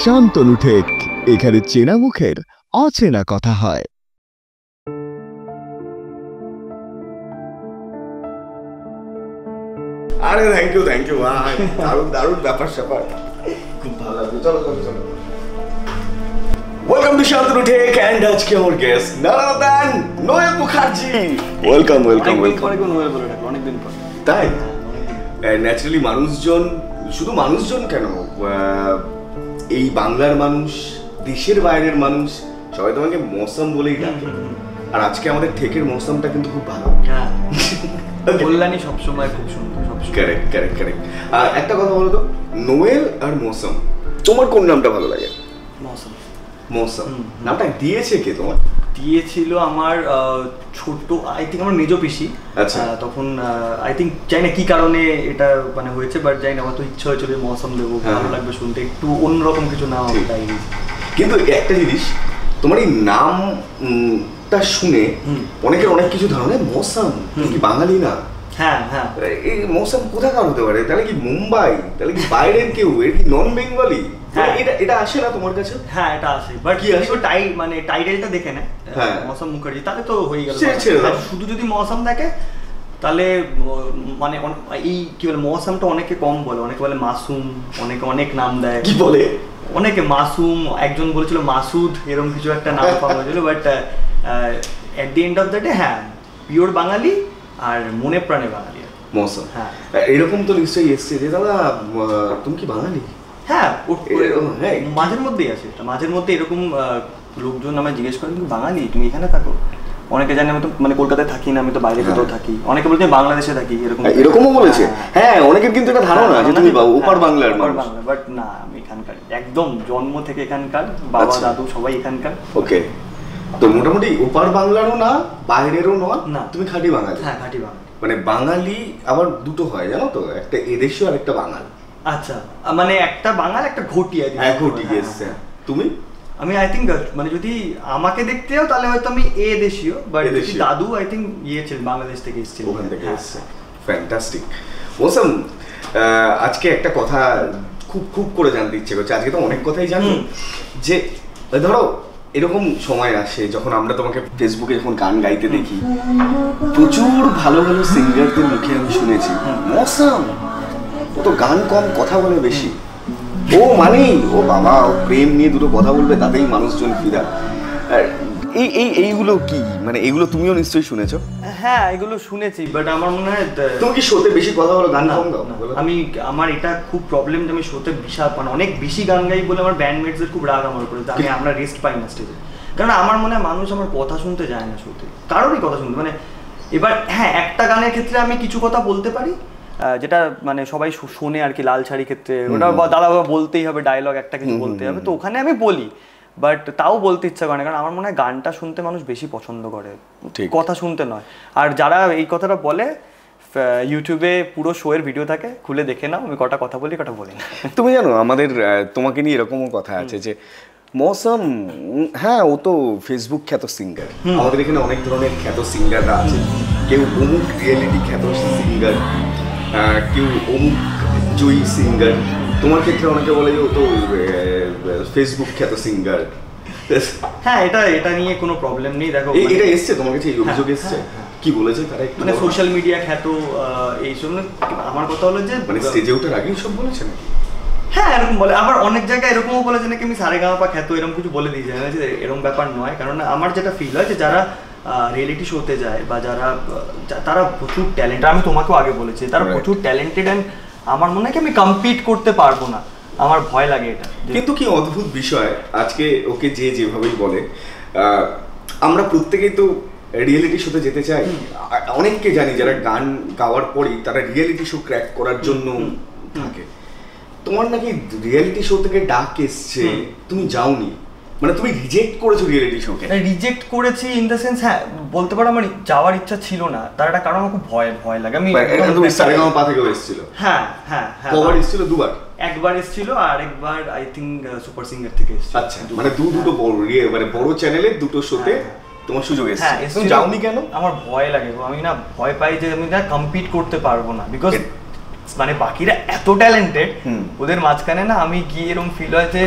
Shantanu take, এখানে চেনা মুখের অচেনা কথা হয়। আরে থ্যাংক ইউ ভাই, দারুণ দারুণ ব্যাপার স্যাপার, খুব ভালো লাগলো। চলো চলো চলো, welcome to Shantanu tech and আজকে আমার guest none other than Noel Mukherjee. Welcome welcome welcome. Noel বলে ডাকো অনেকদিন পর। তাই ন্যাচারালি মানুষজন, শুধু মানুষজন কেন, এই বাংলার মানুষ, দেশের বাইরের মানুষ সবাই তোমাকে মৌসুম বলেই ডাকে। আর আজকে আমাদের টেকের মৌসুমটা কিন্তু খুব ভালো। হ্যাঁ, কল্যাণী সবসময় খুব সুন্দর। Correct correct correct. আর একটা কথা বলো তো, নোয়েল আর মৌসুম, তোমার কোন নামটা ভালো লাগে? মৌসুম। মৌসুম নামটা দিয়েছে কে তোমার? দিয়েছিল আমার ছোট, আই থিঙ্ক আমার মেজো পিসি। আচ্ছা। তখন আই থিঙ্ক জানি না কি কারণে এটা মানে হয়েছে, বাট জানি না, আমার তো ইচ্ছা হয়েছিল মৌসুম দেবো, ভালো লাগবে শুনতে, একটু অন্যরকম কিছু নাম। তাই কিন্তু একটা জিনিস, তোমার এই নামটা শুনে অনেকের অনেক কিছু ধারণা, মৌসুম কি বাঙালি না? হ্যাঁ হ্যাঁ, এই মৌসুম কোথাকার হতে পারে? তাহলে কি মুম্বাই? তাহলে কি বাইরের কেউ? এর কি নন বেঙ্গলি? এটা আসে না তোমার কাছে? হ্যাঁ এটা আসে, বাট কি আসে? মানে টাইটেলটা দেখে না মৌসুম মুখার্জি, তাহলে তো হয়ে গেল। শুধু যদি মৌসুম দেখে তাহলে মানে এই কি বলে, মৌসুমটা অনেকে কম বলে, অনেকে বলে মাসুম, অনেকে অনেক নাম দেয়। কি বলে? অনেকে মাসুম, একজন বলেছিল মাসুদ, এরকম কিছু একটা নাম পাওয়া হয়েছিল, but at the end of the day হ্যাঁ পিওর বাঙালি আর মনে প্রাণে বাঙালি মৌসুম। হ্যাঁ, এরকম তো নিশ্চয়ই এসছে যে দাদা তুমি কি বাঙালি? হ্যাঁ মাঝের মধ্যেই আছে, মাঝের মধ্যে এরকম লোকজন আমায় জিজ্ঞেস করেন তুমি বাঙালি, তুমি এখানে থাকো? অনেকে জানে আমি তো মানে কলকাতায় থাকি না, আমি তো বাইরে কোথাও থাকি। অনেকে বলছে বাংলাদেশে থাকি, এরকমও বলেছে। হ্যাঁ, অনেকের কিন্তু এটা ধারণা যে তুমি ওপার বাংলার মানুষ। বাট না, আমি এখানকার, একদম জন্ম থেকে এখানকার, বাবা দাদু সবাই এখানকার। ওকে, তো মোটামুটি ওপার বাংলারও না, বাইরেরও না, তুমি খাঁটি বাঙালি। হ্যাঁ খাঁটি বাঙালি। মানে বাঙালি আবার দুটো হয় জানো তো, একটা এদেশীয় আর একটা বাঙাল। আচ্ছা, মানে একটা বাঙাল একটা ঘটিয়া। হ্যাঁ ঘটি এসছে। তুমি? আমি আই থিঙ্ক মানে যদি আমাকে দেখতে যাও তাহলে হয়তো আমি এ দেশীয়, বাট দাদু আই থিঙ্ক ছিলেন বাংলাদেশ থেকে এসেছিল, ওখান থেকে এসেছে। ফ্যান্টাস্টিক। মৌসুম, আজকে একটা কথা খুব খুব করে জানতে ইচ্ছে করছে। আজকে তো অনেক কথাই জানি, যে ধরো এরকম সময় আসে যখন আমরা তোমাকে ফেসবুকে যখন গান গাইতে দেখি, প্রচুর ভালো ভালো সিঙ্গারদের মুখে আমি শুনেছি মৌসুম ও তো গান কম, কথা বলে বেশি, ও মানেই ও বাবা, ও প্রেম নিয়ে দুটো কথা বলবে তাতেই মানুষজন ফিদা। এইগুলো কি মানে, এগুলো তুমিও নিশ্চয়ই শুনেছো? হ্যাঁ এগুলো শুনেছি, বাট আমার মনে হয় তুমি কি শোতে বেশি কথা বলো, গান কম গাও? আমি, আমার এটা খুব প্রবলেম যে আমি শোতে বিশাল মানে অনেক বেশি গান গাই বলে আমার ব্যান্ডমেটসদের খুব রাগ আমার উপরে, আমরা রেস্ট পাই না স্টেজে। কারণ আমার মনে হয় মানুষ আমার কথা শুনতে যায় না শোতে, কারোরই কথা শুনতে। মানে এবার হ্যাঁ একটা গানের ক্ষেত্রে আমি কিছু কথা বলতে পারি, যেটা মানে সবাই শোনে আর কি, লাল শাড়ি ক্ষেত্রে ওটা দাদা বলতেই হবে, ডায়লগ একটা কিছু বলতে হবে, তো ওখানে আমি বলি, বাট তাও বলতে ইচ্ছা করে না, কারণ আমার মনে হয় গানটা শুনতে মানুষ বেশি পছন্দ করে, কথা শুনতে নয়। আর যারা এই কথাটা বলে, ইউটিউবে পুরো শো এর ভিডিও থাকে, খুলে দেখে নাও, আমি কটা কথা বলি কটা বলি না। তুমি জানো আমাদের তোমাকে নিয়ে এরকমও কথা আছে যে মৌসুম, হ্যাঁ ও তো ফেসবুক খ্যাত সিঙ্গার, আমাদের এখানে অনেক ধরনের খ্যাত সিঙ্গাররা আছে, কেউ অমুক রিয়েলিটি খ্যাত সিঙ্গার, কেউ অমুক জয়ী সিঙ্গার। তোমার ক্ষেত্রে অনেকে বলে যে ও তো ফেসবুক খ্যাত সিঙ্গার। হ্যাঁ এটা নিয়ে কোনো প্রবলেম নেই। দেখো এটা এসছে তোমার কাছে, এই অভিযোগ এসছে, কি বলেছে তারা? একটু মানে সোশ্যাল মিডিয়া খ্যাত এইসব, আমার কথা হলো যে মানে স্টেজে ওঠার আগেই সব বলেছে নাকি? হ্যাঁ এরকম বলে, আবার অনেক জায়গায় এরকমও বলে যে নাকি আমি সারেগামাপা খ্যাত, এরকম কিছু বলে দিয়েছে, এরকম ব্যাপার নয়। কারণ আমার যেটা ফিল হয় যে যারা রিয়েলিটি শোতে যায় বা তারা প্রচুর ট্যালেন্টেড, আমি তোমাকেও আগে বলেছি তারা প্রচুর ট্যালেন্টেড, অ্যান্ড আমার মনে হয় কি আমি কম্পিট করতে পারবো না, আমার ভয় লাগে এটা। কিন্তু কি অদ্ভুত বিষয়, আজকে ওকে যে যেভাবেই বলে, আমরা প্রত্যেকেই তো রিয়েলিটি শোতে যেতে চাই। অনেককে জানি যারা গান গাওয়ার পরেই তারা রিয়েলিটি শো ক্র্যাক করার জন্য থাকে। তোমার নাকি রিয়েলিটি শো থেকে ডাক এসছে, তুমি যাওনি, মানে তুমি রিজেক্ট করেছো রিয়েলিটি শোকে? রিজেক্ট করেছি ইন দ্য সেন্স, হ্যাঁ বলতে পারো আমার যাওয়ার ইচ্ছা ছিল না, তার একটা কারণ আমার খুব ভয় লাগে। আমি তুমি সারেগামাপা থেকেও এসেছিল? হ্যাঁ হ্যাঁ হ্যাঁ। কবার এসেছিল? দুবার? একবার এসেছিল আর একবার আই থিঙ্ক সুপার সিঙ্গার থেকে এসেছিল। আচ্ছা, মানে দুটো বড় মানে বড় চ্যানেলের দুটো শোতে তোমার সুযোগ এসেছে। হ্যাঁ, তুমি যাওনি কেন? আমার ভয় লাগে, আমি না ভয় পাই যে আমি না কম্পিট করতে পারবো না, বিকজ মানে বাকিরা এত ট্যালেন্টেড, ওদের মাঝখানে না আমি গিয়ে এরকম ফিল হয় যে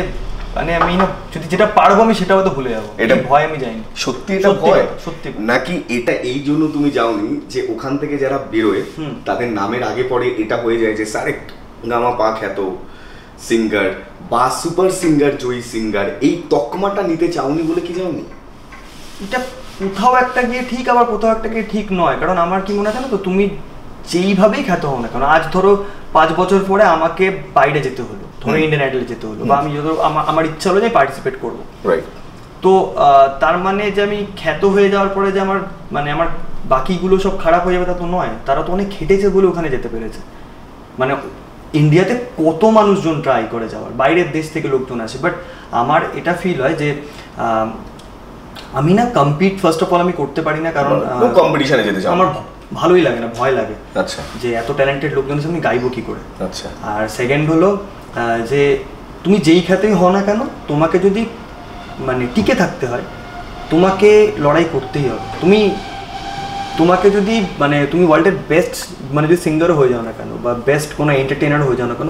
মানে আমি না যদি যেটা পারবো আমি সেটা হয়তো ভুলে যাবো, এটা ভয় আমি যাইনি। সত্যি এটা ভয় সত্যি নাকি এটা এই জন্য তুমি যাওনি যে ওখান থেকে যারা বেরোয় তাদের নামের আগে পরে এটা হয়ে যায় যে সারেক গামা পা খ্যাত সিঙ্গার বা সুপার সিঙ্গার জয়ী সিঙ্গার, এই তকমাটা নিতে চাওনি বলে কি যাওনি? এটা কোথাও একটা গিয়ে ঠিক আবার কোথাও একটা গিয়ে ঠিক নয়, কারণ আমার কি মনে হয় জানো তো, তুমি যেইভাবেই খ্যাত হও না কেন, আজ ধরো 5 বছর পরে আমাকে বাইরে যেতে হলো, ধরো ইন্ডিয়ান আইডলে যেতে হলো, বা আমি ধরো আমার ইচ্ছা হলো যে পার্টিসিপেট করবো, তো তার মানে যে আমি খ্যাত হয়ে যাওয়ার পরে যে আমার মানে আমার বাকিগুলো সব খারাপ হয়ে যাবে তা তো নয়। তারা তো অনেক খেটেছে বলে ওখানে যেতে পেরেছে। মানে ইন্ডিয়াতে কত মানুষজন ট্রাই করে যাওয়ার, বাইরের দেশ থেকে লোকজন আসে, বাট আমার এটা ফিল হয় যে আমি না কম্পিট ফার্স্ট অফ অল আমি করতে পারি না, কারণ কম্পিটিশনে যেতে চাও আমার ভালোই লাগে না, ভয় লাগে। আচ্ছা, যে এত ট্যালেন্টেড লোকজনের সামনে গাইবো কি করে। আচ্ছা। আর সেকেন্ড হলো যে তুমি যেই খ্যাতেই হও না কেন, তোমাকে যদি মানে টিকে থাকতে হয় তোমাকে লড়াই করতেই হবে। তোমাকে যদি মানে তুমি ওয়ার্ল্ডের বেস্ট মানে যদি সিঙ্গারও হয়ে যাও না কেন বা বেস্ট কোনো এন্টারটেইনার হয়ে যাও না কেন,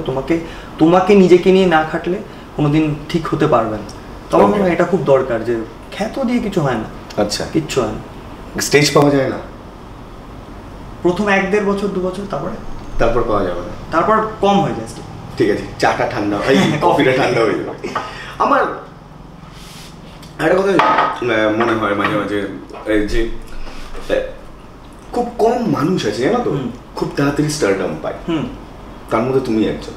তোমাকে নিজেকে নিয়ে না খাটলে কোনোদিন ঠিক হতে পারবে না। তখন মনে হয় এটা খুব দরকার, যে খ্যাত দিয়ে কিছু হয় না। আচ্ছা, কিচ্ছু হয় না, স্টেজ পাওয়া যায় না প্রথম 1-1.5 বছর 2 বছর, তারপর পাওয়া যাবে না, তারপর কম হয়ে যায়। ঠিক আছে, চাটা ঠান্ডা হয়, কফিটা ঠান্ডা হয়ে যাবে। আমার একটা কথা মনে হয় মাঝে মাঝে যে খুব কম মানুষ আছে জানো তো খুব তাড়াতাড়ি স্টারডাম পায়, তার মধ্যে তুমি একজন।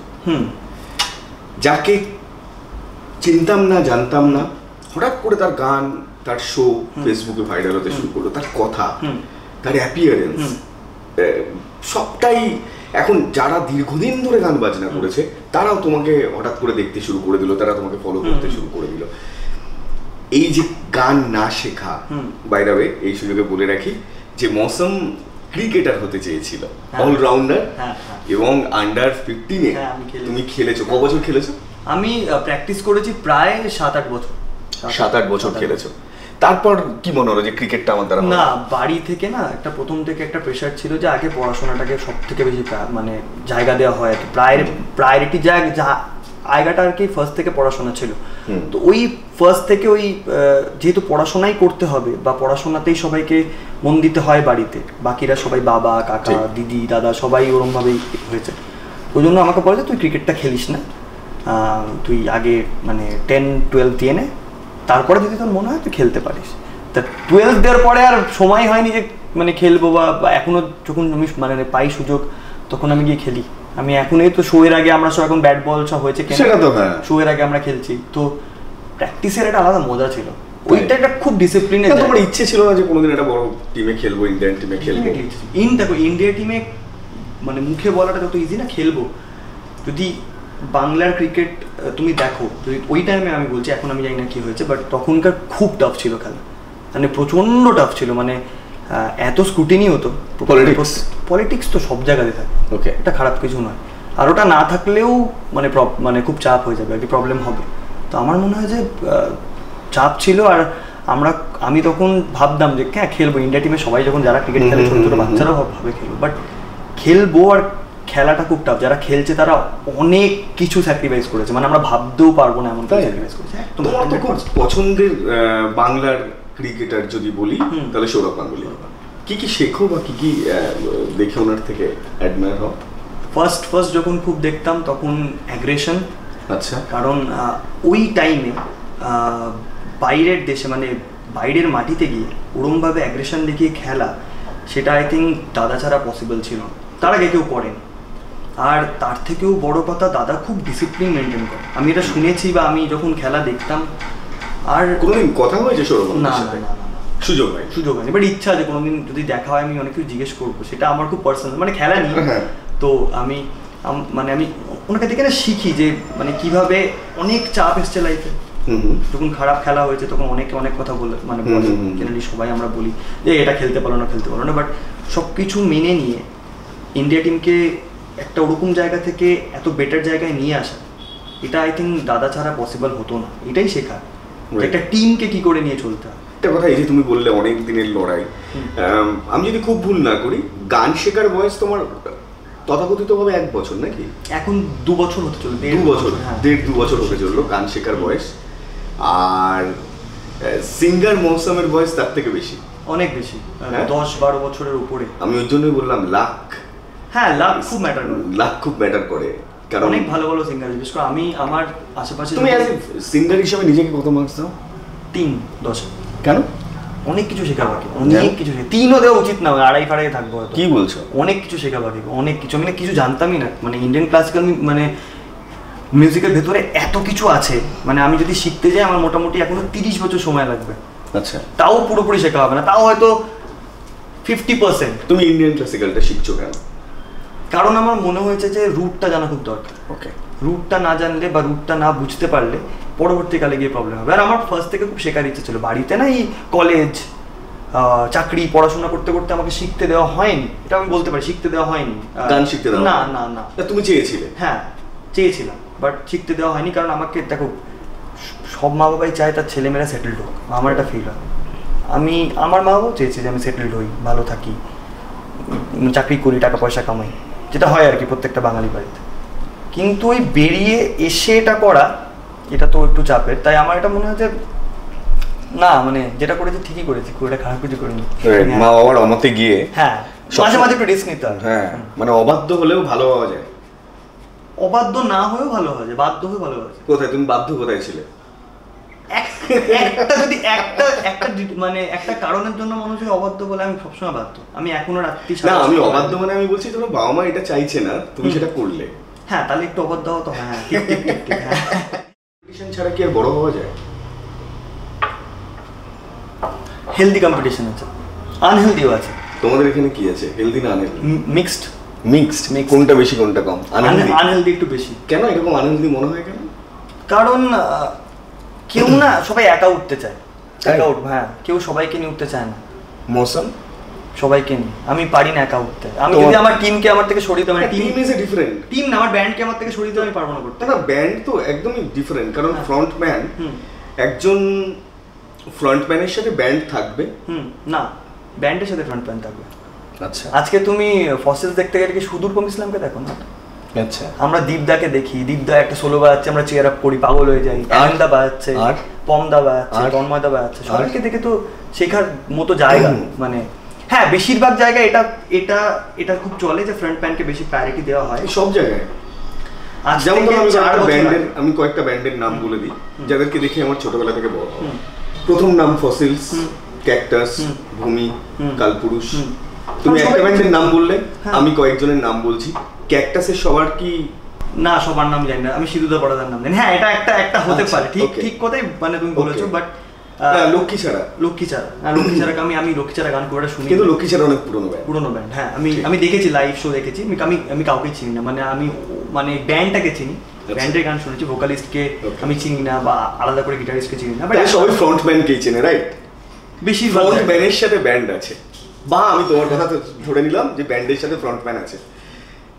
যাকে চিনতাম না, জানতাম না, হঠাৎ করে তার গান, তার শো ফেসবুকে ভাইরাল হতে শুরু করলো, তার কথা, তার অ্যাপিয়ারেন্স, সবটাই এখন যারা দীর্ঘদিন ধরে গান বাজনা করেছে তারাও তোমাকে হঠাৎ করে দেখতে শুরু করে দিল, তারা তোমাকে ফলো করতে শুরু করে দিল। এই যে গান না শেখা, বাই দ্য ওয়ে এই সুযোগে বলে রাখি যে মৌসুম ক্রিকেটার হতে চেয়েছিল, অলরাউন্ডার, এবং আন্ডার 15-এ তুমি খেলেছো। ক বছর খেলেছো? আমি প্র্যাকটিস করেছি প্রায় 7-8 বছর। 7-8 বছর খেলেছো। তারপর কি মনে হলো যে ক্রিকেটটা আমার দ্বারা না, বাড়ি থেকে না একটা প্রথম থেকে একটা প্রেশার ছিল যে আগে পড়াশোনাটাকে সব থেকে বেশি মানে জায়গা দেওয়া হয়, প্রায়োরিটি জায়গাটা আর কি ফার্স্ট থেকে পড়াশোনা ছিল। তো ওই ফার্স্ট থেকে ওই যেহেতু পড়াশোনাই করতে হবে বা পড়াশোনাতেই সবাইকে মন দিতে হয় বাড়িতে, বাকিরা সবাই বাবা কাকা দিদি দাদা সবাই ওরমভাবেই হয়েছে। ওই জন্য আমাকে বলে যে তুই ক্রিকেটটা খেলিস না, তুই আগে মানে 10-12 দিয়ে নে, তারপরে যদি তোর মনে হয় তুই খেলতে পারিস। তা 12 দেওয়ার পরে আর সময় হয়নি যে মানে খেলবো, বা এখনো যখন আমি মানে পাই সুযোগ তখন আমি গিয়ে খেলি। আমি এখন এই তো শো এর আগে আমরা সব এখন ব্যাট বল সব হয়েছে, শো এর আগে আমরা খেলছি, তো প্র্যাকটিসের একটা আলাদা মজা ছিল। ওইটা একটা খুব ডিসিপ্লিনে। তোমার ইচ্ছে ছিল না যে কোনোদিন একটা বড় টিমে খেলবো, ইন্ডিয়ান টিমে খেলবো? দেখো ইন্ডিয়া টিমে মানে মুখে বলাটা যত ইজি না, খেলবো। যদি বাংলার ক্রিকেট তুমি দেখো, যদি ওই টাইমে আমি বলছি, এখন আমি জানি না কি হয়েছে, বাট তখনকার খুব টাফ ছিল খেলা, মানে প্রচণ্ড টাফ ছিল, মানে এত স্ক্রুটিনি হতো। পলিটিক্স তো সব জায়গাতে থাকে, ওকে, এটা খারাপ কিছু নয়, আর ওটা না থাকলেও মানে খুব চাপ হয়ে যাবে আর কি, প্রবলেম হবে। তো আমার মনে হয় যে চাপ ছিল, আর আমি তখন ভাবতাম যে হ্যাঁ খেলবো, ইন্ডিয়া টিমে সবাই যখন যারা ক্রিকেট খেলে ছোটো ছোটো বাচ্চারাও ভাবে খেলবো, বাট খেলবো আর খেলাটা খুব টাফ। যারা খেলছে তারা অনেক কিছু স্যাক্রিফাইস করেছে, মানে আমরা ভাবতেও পারবো না এমন কিছু স্যাক্রিফাইস করেছে। তোমার তো খুব পছন্দের বাংলার ক্রিকেটার যদি বলি তাহলে সৌরভ গাঙ্গুলি। কি কি শেখো বা কি কি দেখে ওনার থেকে অ্যাডমায়ার হও? ফার্স্ট যখন খুব দেখতাম তখন অ্যাগ্রেশন। আচ্ছা। কারণ ওই টাইমে বাইরের দেশে মানে বাইরের মাটিতে গিয়ে ওরমভাবে অ্যাগ্রেশন দেখিয়ে খেলা, সেটা আই থিঙ্ক দাদা ছাড়া পসিবল ছিল, তার আগে কেউ করেন। আর তার থেকেও বড় কথা, দাদা খুব ডিসিপ্লিন মেনটেন করে। আমি এটা শুনেছি বা আমি যখন খেলা দেখতাম। আর কোনোদিন কথা হয়েছে সৌরভ? না, সুযোগ হয়নি, বাট ইচ্ছা আছে কোনোদিন যদি দেখা হয় আমি অনেক কিছু জিজ্ঞেস করবো, সেটা আমার খুব পার্সোনাল, মানে খেলা নিয়ে। তো আমি ওনাকে দেখে না শিখি যে মানে কিভাবে অনেক চাপ এসছে লাইফে, যখন খারাপ খেলা হয়েছে তখন অনেক কথা বলে, মানে জেনারেলি সবাই আমরা বলি যে এটা খেলতে পারলো না, বাট সব কিছু মেনে নিয়ে ইন্ডিয়া টিমকে একটা ওরকম জায়গা থেকে এত বেটার জায়গায় নিয়ে আসা, এটা আই থিঙ্ক দাদা ছাড়া পসিবল হতো না। এটাই শেখা, একটা টিমকে কি করে নিয়ে চলতে হয়। একটা কথা, এই যে তুমি বললে অনেক দিনের লড়াই, আমি যদি খুব ভুল না করি গান শেখার বয়স তোমার তথাকথিতভাবে 1 বছর নাকি? এখন 2 বছর হতে চলবে, 2 বছর, হ্যাঁ। 1.5-2 বছর হতে চললো গান শেখার বয়স। আর সিঙ্গার মৌসুমের বয়স তার থেকে বেশি, অনেক বেশি, হ্যাঁ? 10-12 বছরের উপরে। আমি ওই জন্যই বললাম লাক। হ্যাঁ, লাক খুব ম্যাটার করে, লাক খুব ম্যাটার করে, কারণ অনেক ভালো ভালো সিঙ্গার, বিশেষ করে আমি আমার আশেপাশে। তুমি অ্যাজ এ সিঙ্গার হিসেবে নিজেকে কত মার্কস দাও? 3-10। কেন? অনেক কিছু শেখা বাকি, অনেক কিছু শেখা। 3ও দেওয়া উচিত না, 2.5 থাকবো হয়তো। কি বলছো? অনেক কিছু শেখা বাকি, অনেক কিছু। আমি কিছু জানতামই না, মানে ইন্ডিয়ান ক্লাসিক্যাল মানে মিউজিকের ভেতরে এত কিছু আছে, মানে আমি যদি শিখতে যাই আমার মোটামুটি এখনো 30 বছর সময় লাগবে। আচ্ছা, তাও পুরোপুরি শেখা হবে না, তাও হয়তো 50%। তুমি ইন্ডিয়ান ক্লাসিক্যালটা শিখছো কেন? কারণ আমার মনে হয়েছে যে রুটটা জানা খুব দরকার। ওকে, রুটটা না জানলে বা রুটটা না বুঝতে পারলে পরবর্তীকালে গিয়ে প্রবলেম হবে। আর আমার ফার্স্ট থেকে খুব শেখার ইচ্ছে ছিল, বাড়িতে না এই কলেজ চাকরি পড়াশোনা করতে করতে আমাকে শিখতে দেওয়া হয়নি, এটা আমি বলতে পারি, শিখতে দেওয়া হয়নি। গান শিখতে দেওয়া না হয়নি? না না। তুমি চেয়েছিলে? হ্যাঁ, চেয়েছিলাম, বাট শিখতে দেওয়া হয়নি। কারণ আমাকে দেখো, সব মা বাবাই চায় তার ছেলেমেয়েরা সেটেলড হোক, আমার এটা ফিল হয়। আমার মা বাবাও চেয়েছে যে আমি সেটেলড হই, ভালো থাকি, চাকরি করি, টাকা পয়সা কামাই, যেটা হয় আর কি প্রত্যেকটা বাঙালি বাড়িতে। কিন্তু ওই বেরিয়ে এসে এটা করা, এটা তো একটু চাপের। তাই আমার এটা মনে হয় যে না, মানে যেটা করেছি ঠিকই করেছি, খুব একটা খারাপ কিছু করিনি। মা বাবার অমতে গিয়ে হ্যাঁ, মাঝে মাঝে একটু রিস্ক নিতে হয়। হ্যাঁ, মানে অবাধ্য হলেও ভালো হওয়া যায়। অবাধ্য না হয়েও ভালো হয়, বাধ্য হয়ে ভালো হয়। কোথায় তুমি বাধ্য কোথায় ছিলে? একটা যদি একটা মানে একটা কারণের জন্য মানুষকে অবাধ্য বলে, আমি সবসময় বাধ্য। আমি এখনো রাত্রি না, আমি অবাধ্য মানে আমি বলছি তোমার বাবা মা এটা চাইছে না, তুমি সেটা করলে। হ্যাঁ, তাহলে একটু অবাধ্য হতো। হ্যাঁ, ঠিক ঠিক ঠিক ঠিক। হ্যাঁ, কম্পিটিশন ছাড়া কি আর বড় হওয়া যায়? হেলদি কম্পিটিশন আছে, আনহেলদিও আছে। তোমাদের এখানে কি আছে, হেলদি না আনহেলদি? মিক্সড। মিক্সড, কোনটা বেশি কোনটা কম? আনহেলদি একটু বেশি। কেন এরকম আনহেলদি মনে হয় কেন? কারণ কেউ না, সবাই একা উঠতে চায়, একা উঠবো। হ্যাঁ, কেউ সবাইকে নিয়ে উঠতে চায় না। মৌসুম সবাইকে নিয়ে আমি পারি না একা উঠতে। আমি যদি আমার টিমকে আমার থেকে সরিয়ে দিতে, মানে team is a different team না, আমার ব্যান্ডকে আমার থেকে সরিয়ে দিতে আমি পারবো না করতে। না, ব্যান্ড তো একদমই ডিফারেন্ট, কারণ ফ্রন্টম্যান, একজন ফ্রন্টম্যানের সাথে ব্যান্ড থাকবে। না, ব্যান্ডের সাথে ফ্রন্টম্যান থাকবে। আচ্ছা, আজকে তুমি ফসিলস দেখতে গেলে কি সুদূর কম ইসলামকে দেখো না? আচ্ছা, আমরা দীপদাকে দেখি, দীপদা একটা সোলো বাজাচ্ছে, আমরা চেয়ার আপ করি, পাগল হয়ে যাই। আনন্দা বাজাচ্ছে, পমদা বাজাচ্ছে, তন্ময়দা বাজাচ্ছে, সবাইকে দেখে তো শেখার মতো জায়গা। মানে হ্যাঁ, বেশিরভাগ জায়গায় এটা এটা এটা খুব চলে যে ফ্রন্টম্যানকে বেশি প্রায়োরিটি দেওয়া হয় সব জায়গায়। যেমন আমি কয়েকটা ব্যান্ডের নাম বলে দিই যাদেরকে দেখে আমার ছোটবেলা থেকে বড়। প্রথম নাম ফসিলস, ক্যাকটাস, ভূমি, কালপুরুষ। তুমি একটা ব্যান্ডের নাম বললে, আমি কয়েকজনের নাম বলছি। ক্যাকটাসের সবার কি? না, সবার নাম জানি না, আমি সিধুদা বড়দার নাম জানি। হ্যাঁ, এটা একটা হতে পারে, ঠিক ঠিক কথাই মানে তুমি বলেছো। বাট লক্ষ্মী ছাড়া আমি লক্ষ্মী ছাড়া গান খুব একটা শুনি, কিন্তু লক্ষ্মী ছাড়া অনেক পুরনো ব্যান্ড। হ্যাঁ, আমি দেখেছি, লাইভ শো দেখেছি। আমি কাউকে চিনি না, মানে আমি মানে ব্যান্ডটাকে চিনি, ব্যান্ডের গান শুনেছি, ভোকালিস্টকে আমি চিনি না, বা আলাদা করে গিটারিস্টকে চিনি না। বাট সবাই ফ্রন্টম্যানকেই চেনে, রাইট? বেশি ফ্রন্টম্যানের সাথে ব্যান্ড আছে, বা আমি তোমার কথা তো ধরে নিলাম যে ব্যান্ডের সাথে ফ্রন্টম্যান আছে,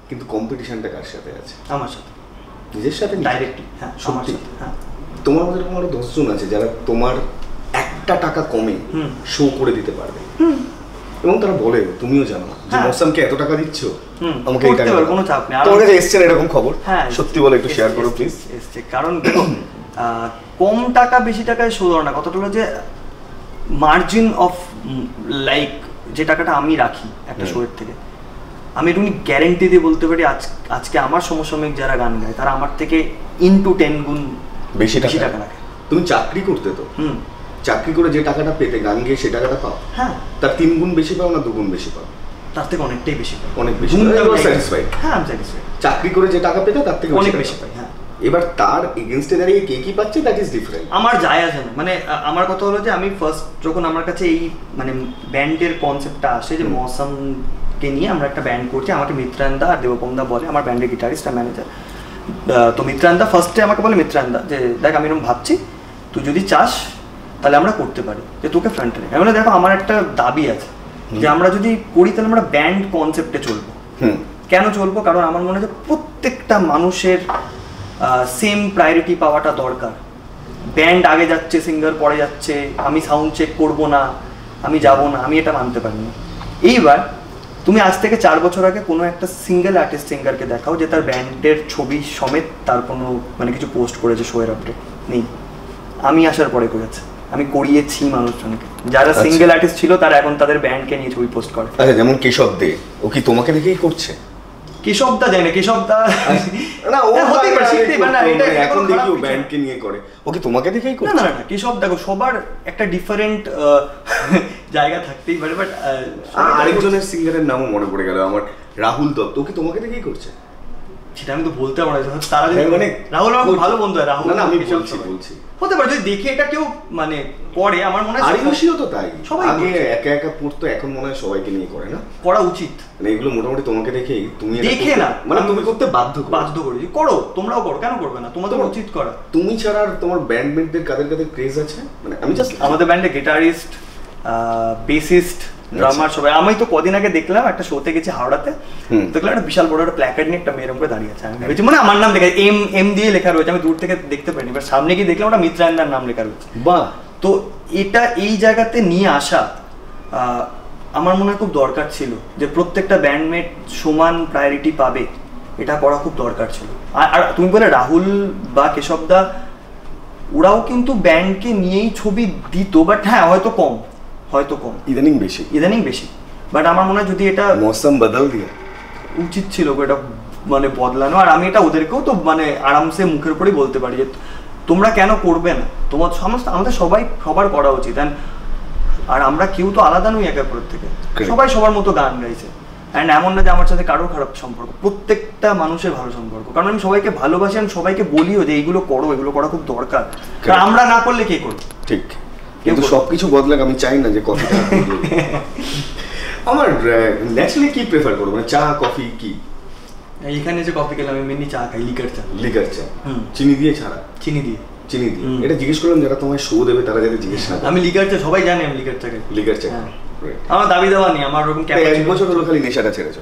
কিন্তু কম্পিটিশনটা কার সাথে আছে? আমার সাথে, নিজের সাথে ডাইরেক্টলি। হ্যাঁ, সত্যি। হ্যাঁ, তোমার মধ্যে এরকম আরো 10 জন আছে যারা তোমার একটা টাকা কমে শো করে দিতে পারবে, এবং তারা বলে, তুমিও জানো যে মৌসামকে এত টাকা দিচ্ছ, আমাকে এই টাকা, কোনো চাপ নেই। তোমার কাছে এসছে এরকম খবর? হ্যাঁ, সত্যি বলে একটু শেয়ার করো প্লিজ। এসছে, কারণ কম টাকা বেশি টাকায় শো ধরে না, কতটা হলো যে মার্জিন অফ লাইক যে টাকাটা আমি রাখি একটা শোয়ের থেকে, আমি একটুখানি গ্যারেন্টি দিয়ে বলতে পারি আজকে আমার সমসাময়িক যারা গান গায় তারা আমার থেকে ইনটু 10 গুণ বেশি টাকা রাখে। তুমি চাকরি করতে তো, চাকরি করে যে টাকাটা পেতে গান গিয়ে সে টাকাটা পাও, হ্যাঁ, তার 3 গুণ বেশি পাও না 2 গুণ বেশি পাও? তার থেকে অনেকটাই বেশি পাই, অনেক বেশি। স্যাটিসফাইড? হ্যাঁ, আমি স্যাটিসফাইড। চাকরি করে যে টাকা পেতে তার থেকে অনেক বেশি পাই। হ্যাঁ, এবার তার এগেইনস্টে দাঁড়িয়ে কে কি পাচ্ছে দ্যাট ইজ ডিফারেন্ট। আমার যায় আসে না, মানে আমার কথা হলো যে আমি ফার্স্ট যখন আমার কাছে এই মানে ব্যান্ডের কনসেপ্টটা আসে যে মৌসামকে নিয়ে আমরা একটা ব্যান্ড করছি, আমাকে মিত্রান্দা আর দেবপমদা বলে, আমার ব্যান্ডের গিটারিস্ট আর ম্যানেজার। তো মিত্রান্দা ফার্স্টে আমাকে বলে, মিত্রান্দা যে দেখ আমি এরকম ভাবছি, তুই যদি চাস তাহলে আমরা করতে পারি, যে তোকে ফ্রন্টে নেই। আমি বলে, দেখো আমার একটা দাবি আছে যে আমরা যদি করি তাহলে আমরা ব্যান্ড কনসেপ্টে চলবো। কেন চলবো? কারণ আমার মনে হয় প্রত্যেকটা মানুষের সেম প্রায়োরিটি পাওয়াটা দরকার। ব্যান্ড আগে যাচ্ছে, সিঙ্গার পরে যাচ্ছে, আমি সাউন্ড চেক করবো না, আমি যাব না, আমি এটা মানতে পারি না। এইবার তুমি আজ থেকে 4 বছর আগে কোনো একটা সিঙ্গেল আর্টিস্ট সিঙ্গারকে দেখাও যে তার ব্যান্ডের ছবি সমেত তার কোনো মানে কিছু পোস্ট করেছে শোয়ের আপডেট নেই। আমি আসার পরে করেছে, আমি করিয়েছি মানুষজনকে, যারা সিঙ্গেল আর্টিস্ট ছিল তারা এখন তাদের ব্যান্ডকে নিয়ে ছবি পোস্ট করে। আচ্ছা, যেমন কেশব দে, ও কি তোমাকে দেখেই করছে? কেশবদা যায় না, কেশবদা না ও হতে পারে, শিখতেই পারে না, এটা এখন দেখি ও ব্যান্ডকে নিয়ে করে, ও কি তোমাকে দেখেই করছে? না না না, কেশব দেখো সবার একটা ডিফারেন্ট জায়গা থাকতেই পারে, বাট আরেকজনের সিঙ্গারের নামও মনে পড়ে গেল আমার, রাহুল দত্ত, ও কি তোমাকে দেখেই করছে? সেটা আমি তো বলতে পারবো না, তারা যদি মানে রাহুল আমার খুব ভালো বন্ধু হয়, রাহুল না আমি কেশব বলছি হতে পারে যদি দেখে এটা কেউ মানে করে, আমার মনে হয় আরিউশিও তো তাই, সবাই আগে একা একা পড়তো, এখন মনে হয় সবাইকে নিয়ে করে না, করা উচিত। মানে এগুলো মোটামুটি তোমাকে দেখেই তুমি দেখে না, মানে তুমি করতে বাধ্য করি, করো তোমরাও করো, কেন করবে না, তোমাদের উচিত করা। তুমি ছাড়া আর তোমার ব্যান্ডমেটদের কাদের কাদের ক্রেজ আছে? মানে আমি জাস্ট আমাদের ব্যান্ডে গিটারিস্ট, বেসিস্ট, ড্রামার সবাই। আমি তো কদিন আগে দেখলাম একটা শোতে গেছি হাওড়াতে, দেখলাম একটা বিশাল বড় একটা প্ল্যাকার্ড নিয়ে একটা মেয়ের উপরে দাঁড়িয়ে আছে, আমি ভেবেছি মানে আমার নাম লেখা এম দিয়ে লেখা রয়েছে, আমি দূর থেকে দেখতে পাইনি, এবার সামনে গিয়ে দেখলাম ওটা মিত্রায়ন্দার নাম লেখা রয়েছে। বাহ! তো এটা এই জায়গাতে নিয়ে আসা আমার মনে হয় খুব দরকার ছিল, যে প্রত্যেকটা ব্যান্ডমেট সমান প্রায়োরিটি পাবে, এটা করা খুব দরকার ছিল। আর তুমি বলে রাহুল বা কেশবদা, ওরাও কিন্তু ব্যান্ডকে নিয়েই ছবি দিত, বাট হ্যাঁ হয়তো কম, ইদানিং বেশি, বাট আমার মনে হয় যদি এটা মৌসুম বদল দিয়ে উচিত ছিল এটা মানে বদলানো। আর আমি এটা ওদেরকেও তো মানে আরামসে মুখের উপরেই বলতে পারি যে তোমরা কেন করবে না, তোমার সমস্ত আমাদের সবার করা উচিত। আর আমরা কেউ তো আলাদা নই একের পর থেকে, সবাই সবার মতো গান গাইছে, অ্যান্ড এমন না যে আমার সাথে কারোর খারাপ সম্পর্ক, প্রত্যেকটা মানুষের ভালো সম্পর্ক, কারণ আমি সবাইকে ভালোবাসি, আমি সবাইকে বলিও যে এইগুলো করো, এগুলো করা খুব দরকার, কারণ আমরা না করলে কে করবে? ঠিক, কিন্তু সবকিছু বদলাক আমি চাই না যে কফি আমার ন্যাচারালি কি প্রেফার করবো, মানে চা কফি কি? এখানে যে কফি খেলাম আমি মেনলি চা খাই, লিকার চা, চিনি দিয়ে ছাড়া? চিনি দিয়ে। এটা জিজ্ঞেস করলাম যারা তোমায় শো দেবে তারা যাতে জিজ্ঞেস না। আমি লিকার চা, সবাই জানে আমি লিকার চা খাই। আমার দাবি দেওয়া নেই, আমার ওরকম 1 বছর হলো খালি নেশাটা ছেড়েছো?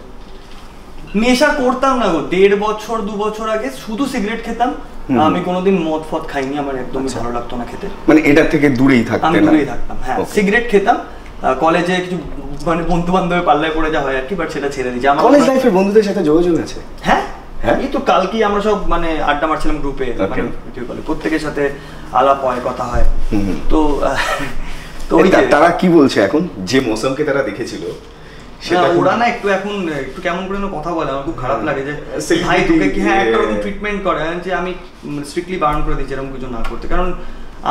নেশা করতাম না গো, 1.5 বছর 2 বছর আগে শুধু সিগারেট খেতাম, আমি কোনোদিন মদ ফদ খাইনি, আমার একদমই ভালো লাগতো না খেতে, মানে এটা থেকে দূরেই থাকতেন? আমি দূরেই থাকতাম, হ্যাঁ। সিগারেট খেতাম কলেজে, কিছু মানে বন্ধু বান্ধবের পাল্লায় পড়ে যা হয় আর কি, বাট সেটা ছেড়ে দিয়েছি। আমার কলেজ লাইফে বন্ধুদের সাথে যোগাযোগ আছে? হ্যাঁ, এই তো কালকেই আমরা সব মানে আড্ডা মারছিলাম গ্রুপে, মানে ভিডিও কলে, প্রত্যেকের সাথে আলাপ হয়, কথা হয়। তো তারা কি বলছে এখন, যে মৌসুমকে তারা দেখেছিল সেটা? ওরা না একটু এখন একটু কেমন করে কথা বলে, আমার খুব খারাপ লাগে যে ভাই তোকে কি হ্যাঁ একটা রকম ট্রিটমেন্ট করে, যে আমি স্ট্রিক্টলি বারণ করে দিচ্ছি এরকম কিছু না করতে, কারণ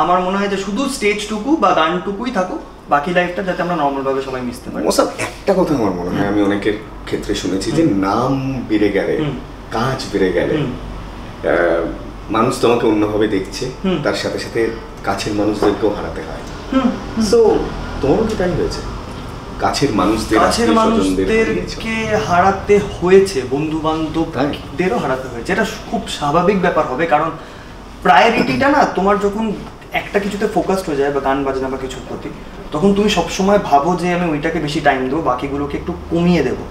আমার মনে হয় যে শুধু স্টেজটুকু বা গানটুকুই থাকুক, বাকি লাইফটা যাতে আমরা নর্মাল ভাবে সবাই মিশতে পারি। মৌসুম, একটা কথা আমার মনে হয় আমি অনেকের ক্ষেত্রে শুনেছি যে নাম বেড়ে গেলে, কাজ বেড়ে গেলে মানুষ তোমাকে অন্যভাবে দেখছে, তার সাথে সাথে কাছের মানুষদেরকেও হারাতে হয়। সো তোমারও কি তাই হয়েছে? কাছের মানুষদেরকে হারাতে হয়েছে, বন্ধু বান্ধবদেরও হারাতে হয়েছে, এটা খুব স্বাভাবিক ব্যাপার হবে, কারণ প্রায়োরিটিটা না তোমার যখন একটা কিছুতে ফোকাসড হয়ে যায় বা গান বাজনা বা কিছুর প্রতি, তখন তুমি সবসময় ভাবো যে আমি ওইটাকে বেশি টাইম দেবো, বাকিগুলোকে একটু কমিয়ে দেবো।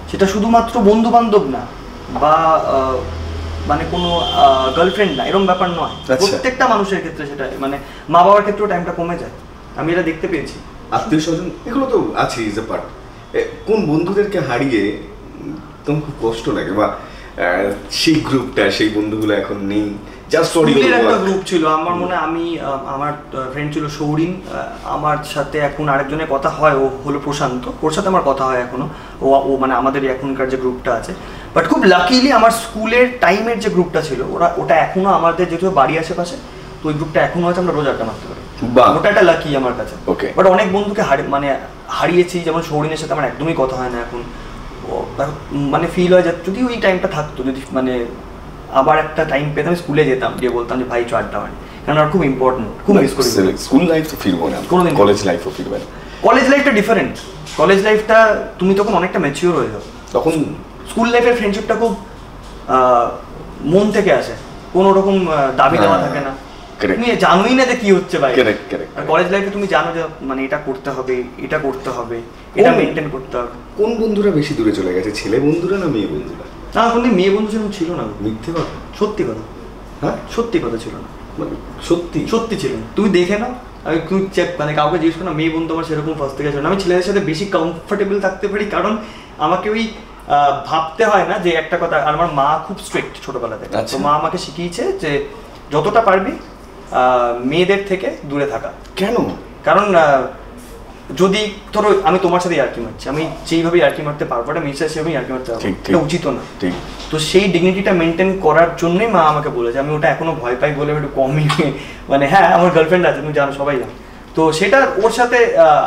সেটা শুধুমাত্র বন্ধু বান্ধব না বা মানে কোনো গার্লফ্রেন্ড না, এরকম ব্যাপার নয়, প্রত্যেকটা মানুষের ক্ষেত্রে সেটা, মানে মা বাবার ক্ষেত্রেও টাইমটা কমে যায়, আমি এটা দেখতে পেয়েছি। আত্মীয় স্বজন এগুলো তো আছে, ইজ এ পার্ট। কোন বন্ধুদেরকে হারিয়ে তোমার খুব কষ্ট লাগে, বা সেই গ্রুপটা, সেই বন্ধুগুলো এখন নেই? একটা গ্রুপ ছিল আমার মনে হয়, আমি আমার ফ্রেন্ড ছিল সৌরিন, আমার সাথে এখন আরেকজনের কথা হয়, ও হলো প্রশান্ত, ওর সাথে আমার কথা হয় এখনো, ও মানে আমাদের এখনকার যে গ্রুপটা আছে। বাট খুব লাকিলি আমার স্কুলের টাইমের যে গ্রুপটা ছিল, ওটা এখনো আমাদের যেহেতু বাড়ি আশেপাশে, তো ওই গ্রুপটা এখনো আছে, আমরা রোজ আড্ডা মারতে পারি, ওটা একটা লাকি আমার কাছে। বাট অনেক বন্ধুকে মানে হারিয়েছি, যেমন সৌরিনের সাথে আমার একদমই কথা হয় না এখন, মানে ফিল হয় যে যদি ওই টাইমটা থাকতো, যদি মানে আবার একটা টাইম পেতাম, স্কুলে যেতাম, গিয়ে বলতাম যে ভাই আড্ডা হয়, কারণ আর খুব ইম্পর্টেন্ট, খুব মিস করি। স্কুল লাইফ তো ফিরবো না, কলেজ লাইফও ফিরবে না। কলেজ লাইফটা ডিফারেন্ট, কলেজ লাইফটা তুমি তখন অনেকটা ম্যাচিওর হয়ে যাও, তখন স্কুল লাইফের ফ্রেন্ডশিপটা খুব মন থেকে আসে, কোনো রকম দাবি দেওয়া থাকে না, তুমি জানোই না যে কি হচ্ছে ভাই। কলেজ লাইফে তুমি জানো যে মানে এটা করতে হবে, এটা করতে হবে, এটা মেনটেন করতে হবে। কোন বন্ধুরা বেশি দূরে চলে গেছে, ছেলে বন্ধুরা না মেয়ে বন্ধুরা? না, কোনো মেয়ে বন্ধু সেরকম ছিল না। মিথ্যে কথা? সত্যি কথা। হ্যাঁ, সত্যি কথা ছিল না, মানে সত্যি ছিল না। তুমি দেখে নাও, আমি মানে কাউকে জিজ্ঞেস করো না, মেয়ে বন্ধু আমার সেরকম ফার্স্ট থেকে ছিল না। আমি ছেলেদের সাথে বেশি কমফোর্টেবল থাকতে পারি, কারণ আমাকে ওই ভাবতে হয় না যে একটা কথা। আর আমার মা খুব স্ট্রিক্ট ছোটবেলা থেকে, তো মা আমাকে শিখিয়েছে যে যতটা পারবি মেয়েদের থেকে দূরে থাকা। কেন? কারণ যদি ধরো আমি তোমার সাথে ইয়ার্কি মারছি, আমি যেইভাবে ইয়ার্কি মারতে পারবো এটা মেয়ের সাথে সেভাবে ইয়ার্কি মারতে পারবো, এটা উচিত না। তো সেই ডিগনিটিটা মেনটেন করার জন্যই মা আমাকে বলেছে। আমি ওটা এখনো ভয় পাই বলে একটু কমই, মানে হ্যাঁ আমার গার্লফ্রেন্ড আছে, তুমি জানো, সবাই জানো। তো সেটা ওর সাথে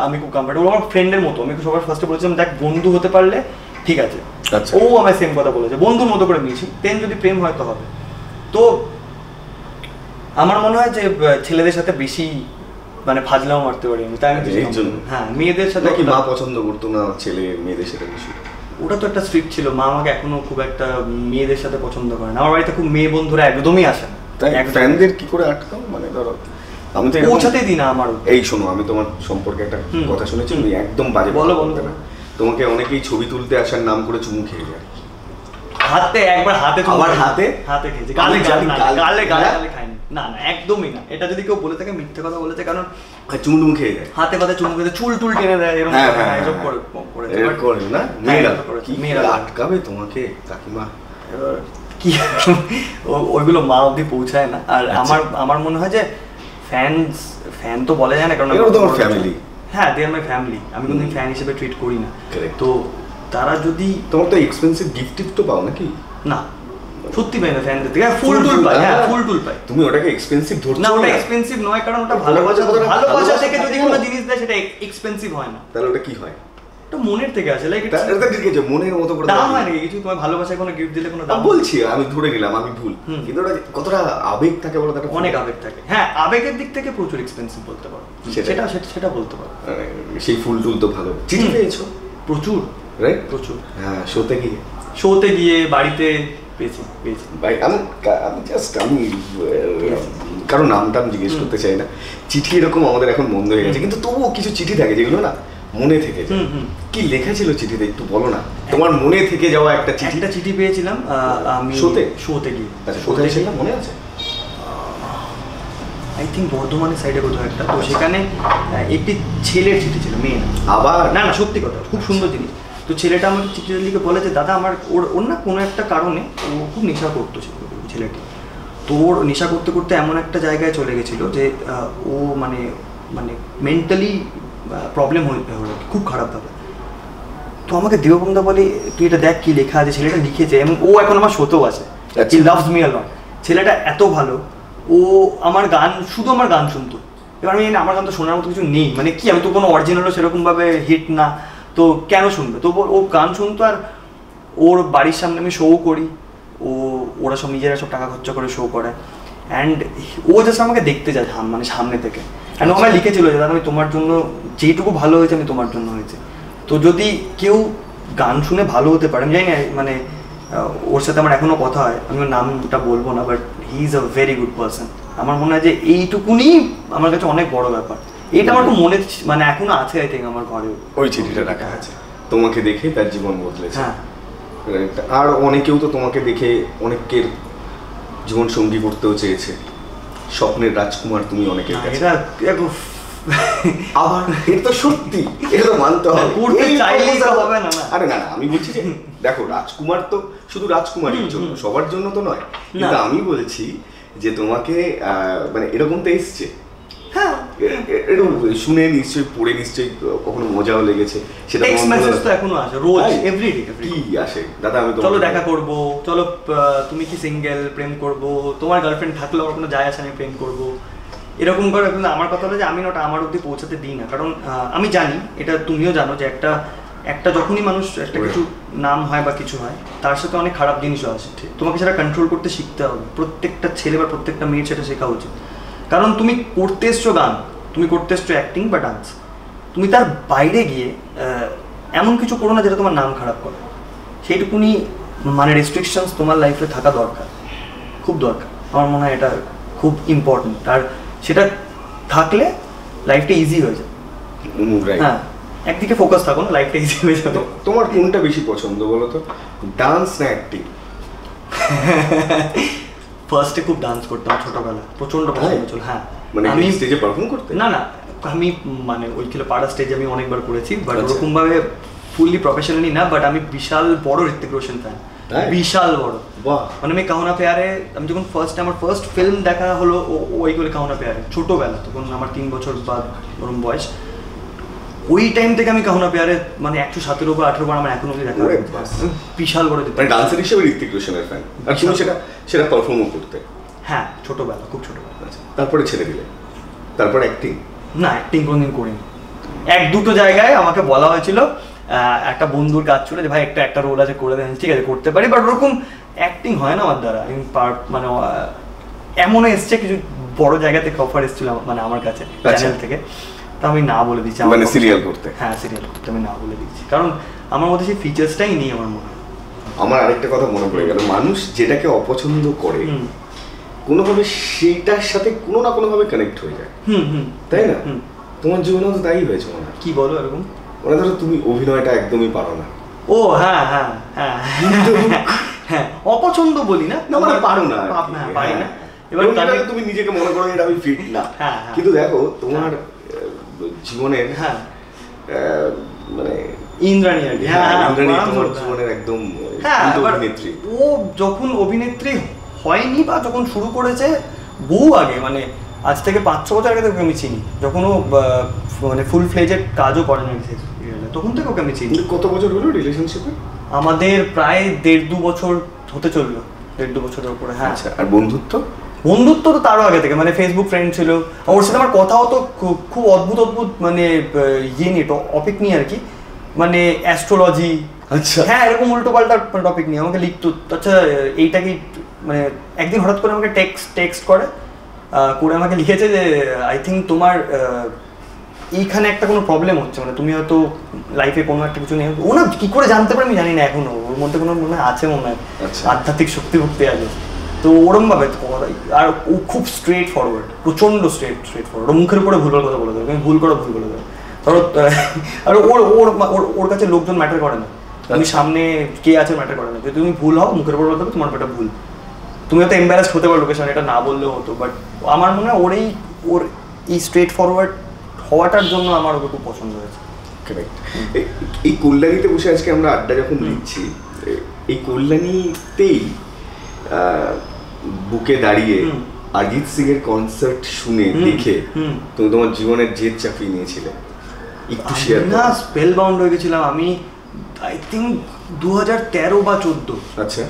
আমি খুব কমফর্টেবল, আমার ফ্রেন্ডের মতো। আমি সবার ফার্স্টে বলেছিলাম দেখ বন্ধু হতে পারলে ঠিক আছে। ও আমায় সেম কথা বলেছে, বন্ধুর মতো করে নিয়েছি, দেন যদি প্রেম হয়তো হবে। তো আমার মনে হয় যে ছেলেদের সাথে বেশি মানে ফাজলাও মারতে পারি আমি, তাই হ্যাঁ মেয়েদের সাথে। কি মা পছন্দ করতো না ছেলে মেয়েদের সাথে বেশি? ওটা তো একটা স্ট্রিক্ট ছিল, মা আমাকে এখনো খুব একটা মেয়েদের সাথে পছন্দ করে না। আমার বাড়িতে খুব মেয়ে বন্ধুরা একদমই আসে না। তাই ফ্যানদের কি করে আটকাও? মানে ধরো আমি তো পৌঁছাতেই দিই না আমার। এই শোনো, আমি তোমার সম্পর্কে একটা কথা শুনেছি, তুমি একদম বাজে বলো বলো না। তোমাকে অনেকেই ছবি তুলতে আসার নাম করে চুমু খেয়ে যায়। হাতে একবার হাতে, আবার হাতে হাতে খেয়েছে, গালে গালে গালে গালে খাইনি। না না একদমই না, এটা যদি কেউ বলে থাকে মিথ্যে কথা বলেছে। কারণ চুমু টুমু খেয়ে যায়, হাতে পাতে চুমু খেয়ে চুল টুল টেনে দেয়, এরকম এসব করে না। মেয়েরা আটকাবে তোমাকে কাকিমা? কি ওইগুলো মা অবধি পৌঁছায় না। আর আমার মনে হয় যে ফ্যান তো বলা যায় না, কারণ তোমার ফ্যামিলি। হ্যাঁ দে আর মাই ফ্যামিলি, আমি কোনো ফ্যান হিসেবে ট্রিট করি না। তো তারা যদি তোমার তো এক্সপেন্সিভ গিফট টিফট তো পাও নাকি? না সত্যি পাই না ফ্যানদের থেকে, ফুল টুল পাই। হ্যাঁ ফুল টুল পাই। তুমি ওটাকে এক্সপেন্সিভ ধরছো? না ওটা এক্সপেন্সিভ নয়, কারণ ওটা ভালোবাসা থেকে যদি কোনো জিনিস দেয় সেটা এক্সপেন্সিভ হয় না। তাহলে ওটা কি হয়? ওটা মনের থেকে আসে, লাইক এটা ঠিক আছে, মনের মতো করে দাম হয় নাকি কিছু? তোমার ভালোবাসায় কোনো গিফট দিলে কোনো দাম? বলছি আমি ধরে নিলাম আমি ভুল, কিন্তু ওটা কতটা আবেগ থাকে বলো? তার অনেক আবেগ থাকে। হ্যাঁ আবেগের দিক থেকে প্রচুর এক্সপেন্সিভ বলতে পারো, সেটা বলতে পারো। সেই ফুল টুল তো ভালো। চিঠি পেয়েছো? প্রচুর, রাইট, প্রচুর। হ্যাঁ শোতে গিয়ে বাড়িতে পেয়েছি। ভাই আমি জাস্ট কারণ নামটা আমি জিজ্ঞেস করতে চাই না। চিঠি এরকম আমাদের এখন বন্ধ হয়ে গেছে, কিন্তু তবুও কিছু চিঠি থাকে যেগুলো না মনে থেকে যায়। কি লেখা ছিল চিঠিতে একটু বলো না, তোমার মনে থেকে যাওয়া একটা চিঠি পেয়েছিলাম আমি শোতে গিয়ে। আচ্ছা কোথায় সেটা মনে আছে? আই থিঙ্ক বর্ধমানের সাইডে কোথাও একটা। তো সেখানে একটি ছেলের চিঠি ছিল, মেয়ে না। আবার না সত্যি কথা, খুব সুন্দর জিনিস। তো ছেলেটা আমাকে চিঠিটা লিখে বলে যে দাদা আমার ওর না কোনো একটা কারণে ও খুব নেশা করতো ছেলেটি। তো ওর নেশা করতে করতে এমন একটা জায়গায় চলে গেছিলো যে ও মানে মেন্টালি প্রবলেম হয়ে খুব খারাপভাবে। তো আমাকে দেববন্ধা বলে তুই এটা দেখ কি লেখা আছে। ছেলেটা লিখেছে এবং ও এখন আমার শোতেও আছে, হি লাভস মি আ লট। ছেলেটা এত ভালো, ও আমার গান শুনতো। এবার আমি আমার গান তো শোনার মতো কিছু নেই, মানে কি আমি তো কোনো অরিজিনালও সেরকমভাবে হিট না, তো কেন শুনবে? তো ও গান শুনতো। আর ওর বাড়ির সামনে আমি শো করি, ওরা সব নিজেরা সব টাকা খরচা করে শো করে। অ্যান্ড ও জাস্ট আমাকে দেখতে যায় মানে সামনে থেকে। অ্যান্ড ও আমায় লিখেছিল যে দাদা আমি তোমার জন্য যেইটুকু ভালো হয়েছে আমি তোমার জন্য হয়েছে। তো যদি কেউ গান শুনে ভালো হতে পারে, আমি জানি না, মানে ওর সাথে আমার এখনো কথা হয়, আমি ওর নামটা বলবো না, but he is a very good person. আমার মনে হয় যে এইটুকুনি আমার কাছে অনেক বড় ব্যাপার। এইটা আমার তো মনে মানে এখনো আছে, আই থিঙ্ক আমার ঘরে ওই চিঠিটা রাখা আছে। তোমাকে দেখে তার জীবন বদলেছে। হ্যাঁ আর অনেকেও তো তোমাকে দেখে অনেকের জীবন সঙ্গী করতেও চেয়েছে। স্বপ্নের রাজকুমার তুমি অনেকের কাছে। আবার এটা তো সত্যি, এটা তো মানতে হবে, করতে চাইলেই তো হবে না। আরে না আমি বলছি যে দেখো রাজকুমার তো শুধু রাজকুমারীর জন্য, সবার জন্য তো নয়। কিন্তু আমি বলছি যে তোমাকে মানে এরকম তো এসছে। হ্যাঁ এরকম শুনে নিশ্চয়ই, পড়ে নিশ্চয়ই কখনো মজাও লেগেছে। সেটা টেক্সট মেসেজ তো এখনো আসে রোজ, এভরিডে। কি আসে? দাদা আমি চলো দেখা করবো, চলো তুমি কি সিঙ্গেল, প্রেম করবো, তোমার গার্লফ্রেন্ড থাকলেও আমার কোনো যায় আসে আমি প্রেম করবো, এরকম করে। কিন্তু আমার কথা হলো যে আমি ওটা আমার অবধি পৌঁছাতে দিই না। কারণ আমি জানি, এটা তুমিও জানো, যে একটা যখনই মানুষ একটা কিছু নাম হয় বা কিছু হয়, তার সাথে অনেক খারাপ জিনিসও আসে। তোমাকে সেটা কন্ট্রোল করতে শিখতে হবে। প্রত্যেকটা ছেলে বা প্রত্যেকটা মেয়ের সেটা শেখা উচিত। কারণ তুমি করতে এসছো গান, তুমি করতে এসছো অ্যাক্টিং বা ডান্স, তুমি তার বাইরে গিয়ে এমন কিছু করো না যেটা তোমার নাম খারাপ করে। সেইটুকুনি মানে রেস্ট্রিকশনস তোমার লাইফে থাকা দরকার, খুব দরকার। আমার মনে হয় এটা খুব ইম্পর্টেন্ট। আর সেটা থাকলে লাইফটা ইজি হয়ে যায়। হ্যাঁ একদিকে ফোকাস থাকো না, লাইফটা ইজি হয়ে যাবে। তোমার কোনটা বেশি পছন্দ বলো তো, ডান্স না অ্যাক্টিং? ফার্স্টে খুব ডান্স করতাম ছোটবেলা, প্রচন্ড পছন্দ ছিল। হ্যাঁ মানে আমি স্টেজে পারফর্ম করতে? না আমি মানে ওই পাড়া স্টেজে আমি অনেকবার করেছি, বাট ওরকম ভাবে ফুললি প্রফেশনালি না, বাট আমি বিশাল বড় ঋত্বিক রোশন ফ্যান, বিশাল বড়। বাহ। মানে আমি কাহো না প্যারে, আমি যখন আমার ফার্স্ট ফিল্ম দেখা হলো ওইগুলো কাহো না প্যারে, ছোটোবেলা, তখন আমার 3 বছর বা ওরকম বয়স। ওই টাইম থেকে আমি কাহো না প্যারে মানে 117 বা 18 বার আমার এখন অবধি দেখা, বিশাল বড়। মানে ডান্সার হিসেবে ঋত্বিক রোশনের ফ্যান, আর তুমি সেটা পারফর্মও করতে? হ্যাঁ, ছোটোবেলা, খুব ছোটোবেলা। তারপরে ছেড়ে দিলে? তারপর অ্যাক্টিং? না, অ্যাক্টিং কোনোদিন করিনি। 1-2টো জায়গায় আমাকে বলা হয়েছিল, একটা বন্ধুর কাজ ছিল যে ভাই একটা রোল আছে করে দেন, ঠিক আছে করতে পারি, বাট ওরকম অ্যাক্টিং হয় না আমার দ্বারা। আমি মানে এমনও এসছে কিছু বড় জায়গা থেকে অফার এসেছিল মানে আমার কাছে চ্যানেল থেকে, তো আমি না বলে দিচ্ছি। মানে সিরিয়াল করতে? হ্যাঁ, সিরিয়াল করতে আমি না বলে দিচ্ছি, কারণ আমার মধ্যে সেই ফিচার্সটাই নেই আমার মনে হয়। আমার আরেকটা কথা মনে পড়ে গেল, মানুষ যেটাকে অপছন্দ করে কোনোভাবে সেইটার সাথে কোনো না কোনোভাবে কানেক্ট হয়ে যায়, তাই না? তোমার জীবনেও তো তাই হয়েছে মনে হয়। কি বলো এরকম? মানে ধরো তুমি অভিনয়টা একদমই পারো না। ও হ্যাঁ হ্যাঁ হ্যাঁ হ্যাঁ, অপছন্দ বলি না, মানে পারো না, পারি না। এবার তুমি নিজেকে মনে করো এটা আমি ফিট না, কিন্তু দেখো তোমার জীবনের মানে ইন্দ্রাণী আর কি, ইন্দ্রাণী তোমার জীবনের একদম অভিনেত্রী। ও যখন অভিনেত্রী হয়নি বা যখন শুরু করেছে বহু আগে, মানে আজ থেকে 5-6 বছর আগে থেকে আমি চিনি, যখন ও মানে ফুল ফ্লেজেড কাজও করে না তখন থেকে ওকে আমি চিনি। কত বছর হলো রিলেশনশিপে? আমাদের প্রায় 1.5-2 বছর হতে চললো, 1.5-2 বছরের উপরে। হ্যাঁ। আর বন্ধুত্ব তো তারও আগে থেকে, মানে ফেসবুক ফ্রেন্ড ছিল, ওর সাথে আমার কথাও তো খুব অদ্ভুত মানে নিয়ে টপিক নিয়ে আর কি, মানে অ্যাস্ট্রোলজি, আচ্ছা হ্যাঁ এরকম উল্টো পাল্টা টপিক নিয়ে আমাকে লিখতো। আচ্ছা এইটা কি, মানে একদিন হঠাৎ করে আমাকে টেক্সট করে আমাকে লিখেছে যে আই থিঙ্ক তোমার এইখানে একটা কোনো প্রবলেম হচ্ছে, মানে তুমি হয়তো লাইফে কোনো একটা কিছু নেই। ও না কি করে জানতে পারে আমি জানি না এখনো, ওর মধ্যে কোনো মনে আছে মনে হয় আধ্যাত্মিক শক্তি আছে, তো ওরম ভাবে। আর ও খুব স্ট্রেট ফরওয়ার্ড, প্রচন্ড স্ট্রেট ফরওয়ার্ড, ওর মুখের উপরে ভুল কথা বলে দেবে, আমি ভুল করে দেবে ধরো। আর ওর কাছে লোকজন ম্যাটার করে না, তুমি সামনে কে আছে ম্যাটার করে না, যদি তুমি ভুল হও মুখের উপর বলতে হবে তোমার একটা ভুল, তুমি হয়তো এম্বারাসড হতে পারো লোকের সামনে, এটা না বললেও হতো। বাট আমার মনে হয় ওর এই স্ট্রেট ফরওয়ার্ড হওয়াটার জন্য আমার ওকে খুব পছন্দ হয়েছে। এই কল্যাণীতে বসে আজকে আমরা আড্ডা যখন দিচ্ছি, এই কল্যাণীতেই বুকে দাঁড়িয়ে অরিজিৎ সিং এর কনসার্ট শুনে দেখে তুমি তোমার জীবনের জেদ চাপিয়ে নিয়েছিলে, একটু শেয়ার করো। না, স্পেল বাউন্ড হয়ে গেছিলাম আমি, আই থিঙ্ক 2013 বা 14। আচ্ছা।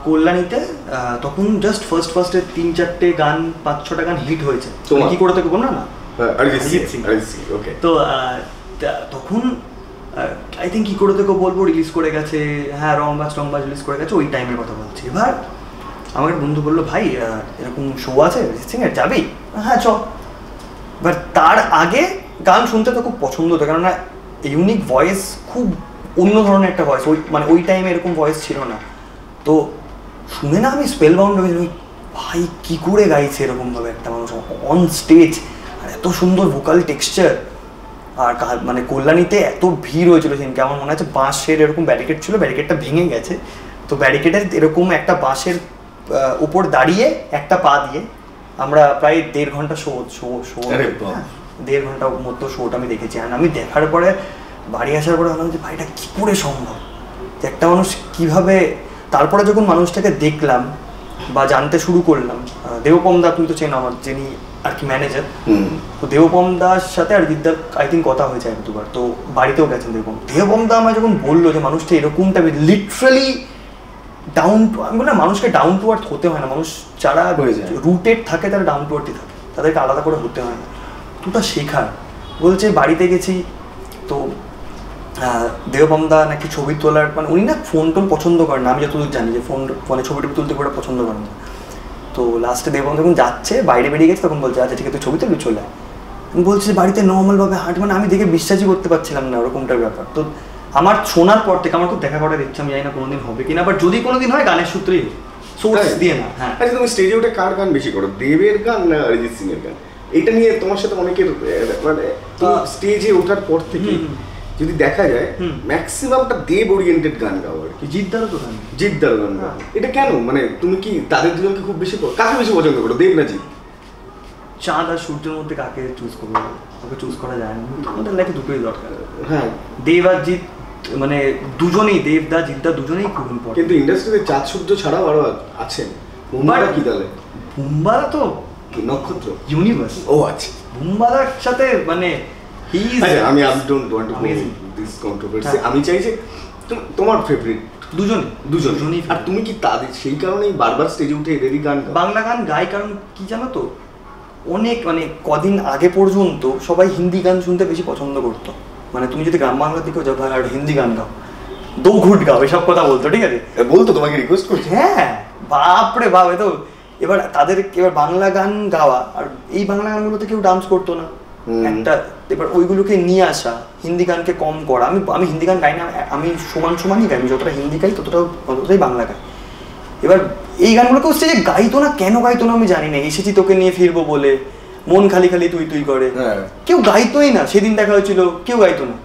কল্যাণীতে তখন জাস্ট ফার্স্টে 3-4টে গান, 5-6টা গান হিট হয়েছে। কি করে থেকে বল না অরিজিৎ সিং, ওকে। তো তখন আই থিঙ্ক কি করে থেকে বলবো রিলিজ করে গেছে, হ্যাঁ রংবাজ রিলিজ করে গেছে, ওই টাইমের কথা বলছি। এবার আমার বন্ধু বললো ভাই এরকম শো আছে অরিজিৎ সিং এর, যাবি? হ্যাঁ চ। বাট তার আগে গান শুনতে তো খুব পছন্দ হতো, কেননা ইউনিক ভয়েস, খুব অন্য ধরনের একটা ভয়েস, মানে ওই টাইমে এরকম ভয়েস ছিল না। তো শুনে না আমি স্পেল বাউন্ড হয়ে যাই, ভাই কি করে গাইছে এরকমভাবে একটা মানুষ অন স্টেজ, আর এত সুন্দর ভোকাল টেক্সচার। আর মানে কল্যাণীতে এত ভিড় হয়েছিল সেদিনকে, আমার মনে আছে বাঁশের এরকম ব্যারিকেড ছিল, ব্যারিকেডটা ভেঙে গেছে, তো ব্যারিকেডের এরকম একটা বাঁশের উপর দাঁড়িয়ে একটা পা দিয়ে আমরা প্রায় 1.5 ঘন্টা শো 1.5 ঘন্টা মতো শোটা আমি দেখেছি। আর আমি দেখার পরে বাড়ি আসার পরে ভাবলাম যে ভাই এটা কী করে সম্ভব, যে একটা মানুষ কীভাবে। তারপরে যখন মানুষটাকে দেখলাম বা জানতে শুরু করলাম, দেবপম দা, তুমি তো চেনো আমার, যিনি আর কি ম্যানেজার, তো দেবপম দার সাথে আর দিদার আই থিঙ্ক কথা হয়েছে 1-2 বার, তো বাড়িতেও গেছেন দেবপম দা আমায় যখন বললো যে মানুষটা এরকমটা লিটারালি ডাউন টু, আমি বললাম মানুষকে ডাউন টু আর্থ হতে হয় না, মানুষ যারা রুটেড থাকে তারা ডাউন টু আর্থই থাকে, তাদেরকে আলাদা করে হতে হয় না, ওটা শেখার। বলছে বাড়িতে গেছি তো দেবপম দা নাকি ছবি তোলার, মানে উনি না ফোন টোন পছন্দ করেন না, আমি যতদূর জানি যে ফোনে ছবি তুলতে করে পছন্দ করেন না। তো লাস্টে দেবপম যখন যাচ্ছে বাইরে বেরিয়ে গেছে তখন বলছে আচ্ছা ঠিক আছে ছবি তুলবি চলে, বলছে বাড়িতে নর্মালভাবে হাঁট, মানে আমি দেখে বিশ্বাসই করতে পারছিলাম না ওরকমটার ব্যাপার। তো আমার শোনার পর থেকে আমার খুব দেখা করার ইচ্ছা, আমি জানি না কোনোদিন হবে কিনা, বাট যদি কোনোদিন হয় গানের সূত্রেই সোর্স দিয়ে না। হ্যাঁ। আচ্ছা তুমি স্টেজে উঠে কার গান বেশি করো, দেবের গান না অরিজিৎ সিং এর গান? এটা নিয়ে তোমার সাথে অনেকের মানে স্টেজে ওঠার পর থেকে যদি দেখা যায় ম্যাক্সিমামটা দেব ওরিয়েন্টেড গান গাও আর কি। জিদ্দার গান গাও, এটা কেন? মানে তুমি কি তাদের দুজনকে খুব বেশি কাকে বেশি পছন্দ করো, দেব না জিৎ? চাঁদ আর সূর্যের মধ্যে কাকে চুজ করবো, ওকে চুজ করা যায় না, আমাদের লাইফে দুটোই দরকার। হ্যাঁ, দেব আর জিৎ মানে দুজনেই দেবদা জিদ্দা দুজনেই খুব ইম্পর্টেন্ট। কিন্তু ইন্ডাস্ট্রিতে চাঁদ সূর্য ছাড়াও আরো আছেন। বুমবারা কি তাহলে? বুমবারা তো নক্ষত্র, ইউনিভার্স। ও আচ্ছা, বুমবারার সাথে মানে আমি don't want to go this controversy. আমি চাই যে তোমার ফেভারিট দুজনই। আর তুমি কি তাদের সেই কারণেই বারবার স্টেজে উঠে এদেরই গান বাংলা গান গাই? কারণ কি জানো তো, অনেক মানে কদিন আগে পর্যন্ত সবাই হিন্দি গান শুনতে বেশি পছন্দ করতো। মানে তুমি যদি গ্রাম বাংলা দিকেও যাও আর হিন্দি গান গাও, দো ঘুট গাও, এসব কথা বলতো, ঠিক আছে? বলতো, তোমাকে রিকোয়েস্ট করছে। হ্যাঁ, বাপরে বাপ, তো এবার তাদের এবার বাংলা গান গাওয়া, আর এই বাংলা গানগুলোতে কেউ ডান্স করতো না একটা, এবার ওইগুলোকে নিয়ে আসা, হিন্দি গানকে কম করা। আমি হিন্দি গান গাই না, আমি সমানই গাই, আমি যতটা হিন্দি গাই ততটাই বাংলা গাই। এবার এই গানগুলোকেও স্টেজে গাইতো না, কেন গাইতো না আমি জানি না। এসেছি তোকে নিয়ে ফিরবো বলে, মন খালি খালি তুই তুই করে, কেউ গাইতোই না। সেদিন দেখা হয়েছিল, কেউ গাইতো না।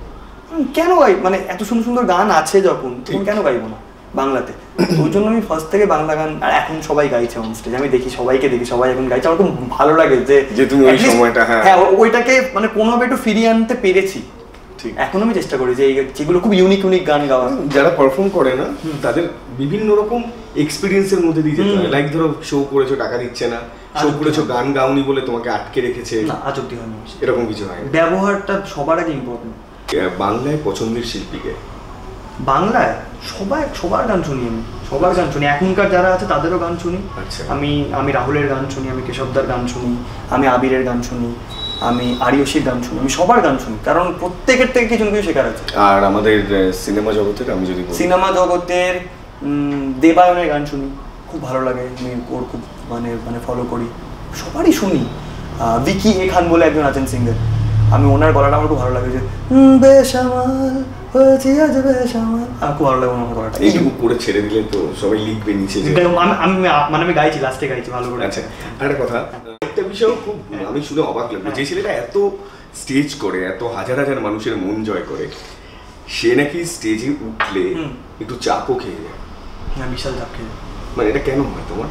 কেন গাই, মানে এত সুন্দর সুন্দর গান আছে যখন, তখন কেন গাইবো না বাংলাতে? ওই জন্য আমি ফার্স্ট থেকে বাংলা গান, আর এখন সবাই গাইছে অন স্টেজ, আমি দেখি সবাইকে দেখি, সবাই এখন গাইছে, আমার খুব ভালো লাগে যে তুমি ওই সময়টা হ্যাঁ ওইটাকে মানে কোনোভাবে একটু ফিরিয়ে আনতে পেরেছি। এখন আমি চেষ্টা করি যে যেগুলো খুব ইউনিক গান গাওয়া। যারা পারফর্ম করে না তাদের বিভিন্ন রকম এক্সপিরিয়েন্সের মধ্যে দিয়ে যেতে হয়। লাইক ধরো শো করেছো, টাকা দিচ্ছে না, শো করেছো, গান গাওনি বলে তোমাকে আটকে রেখেছে, না আজ অব্দি হয়নি, এরকম কিছু হয় না। ব্যবহারটা সবার আগে ইম্পর্টেন্ট। বাংলায় পছন্দের শিল্পীকে? বাংলায় সবার গান শুনি, আমি সবার গান শুনি, এখনকার যারা আছে তাদেরও গান শুনি। আমি রাহুলের গান শুনি, আমি কেশবদার গান শুনি, আমি আবিরের গান শুনি, আমি আরিয়সীর গান শুনি, আমি সবার গান শুনি, কারণ প্রত্যেকের থেকে কিছু কিছু শেখার আছে। আর আমাদের সিনেমা জগতের, আমি যদি সিনেমা জগতের দেবায়নের গান শুনি, খুব ভালো লাগে, আমি ওর খুব মানে ফলো করি, সবারই শুনি। ভিকি এ খান বলে একজন আছেন সিঙ্গার, আমি ওনার গলাটা আমার খুব ভালো লাগে, যে বেশামাল হয়েছি আজ বেশামাল, আমার খুব ভালো লাগে ওনার গলাটা। এইটুকু করে ছেড়ে দিলে তো সবাই লিখবে নিচে যে আমি গাইছি, লাস্টে গাইছি ভালো করে। আচ্ছা, একটা কথা, একটা বিষয় খুব আমি শুনে অবাক লাগলো, যে ছেলেটা এত স্টেজ করে, এত হাজার হাজার মানুষের মন জয় করে, সে নাকি স্টেজে উঠলে একটু চাপও খেয়ে যায়। হ্যাঁ, বিশাল চাপ খেয়ে যায়। মানে এটা কেন হয় তোমার?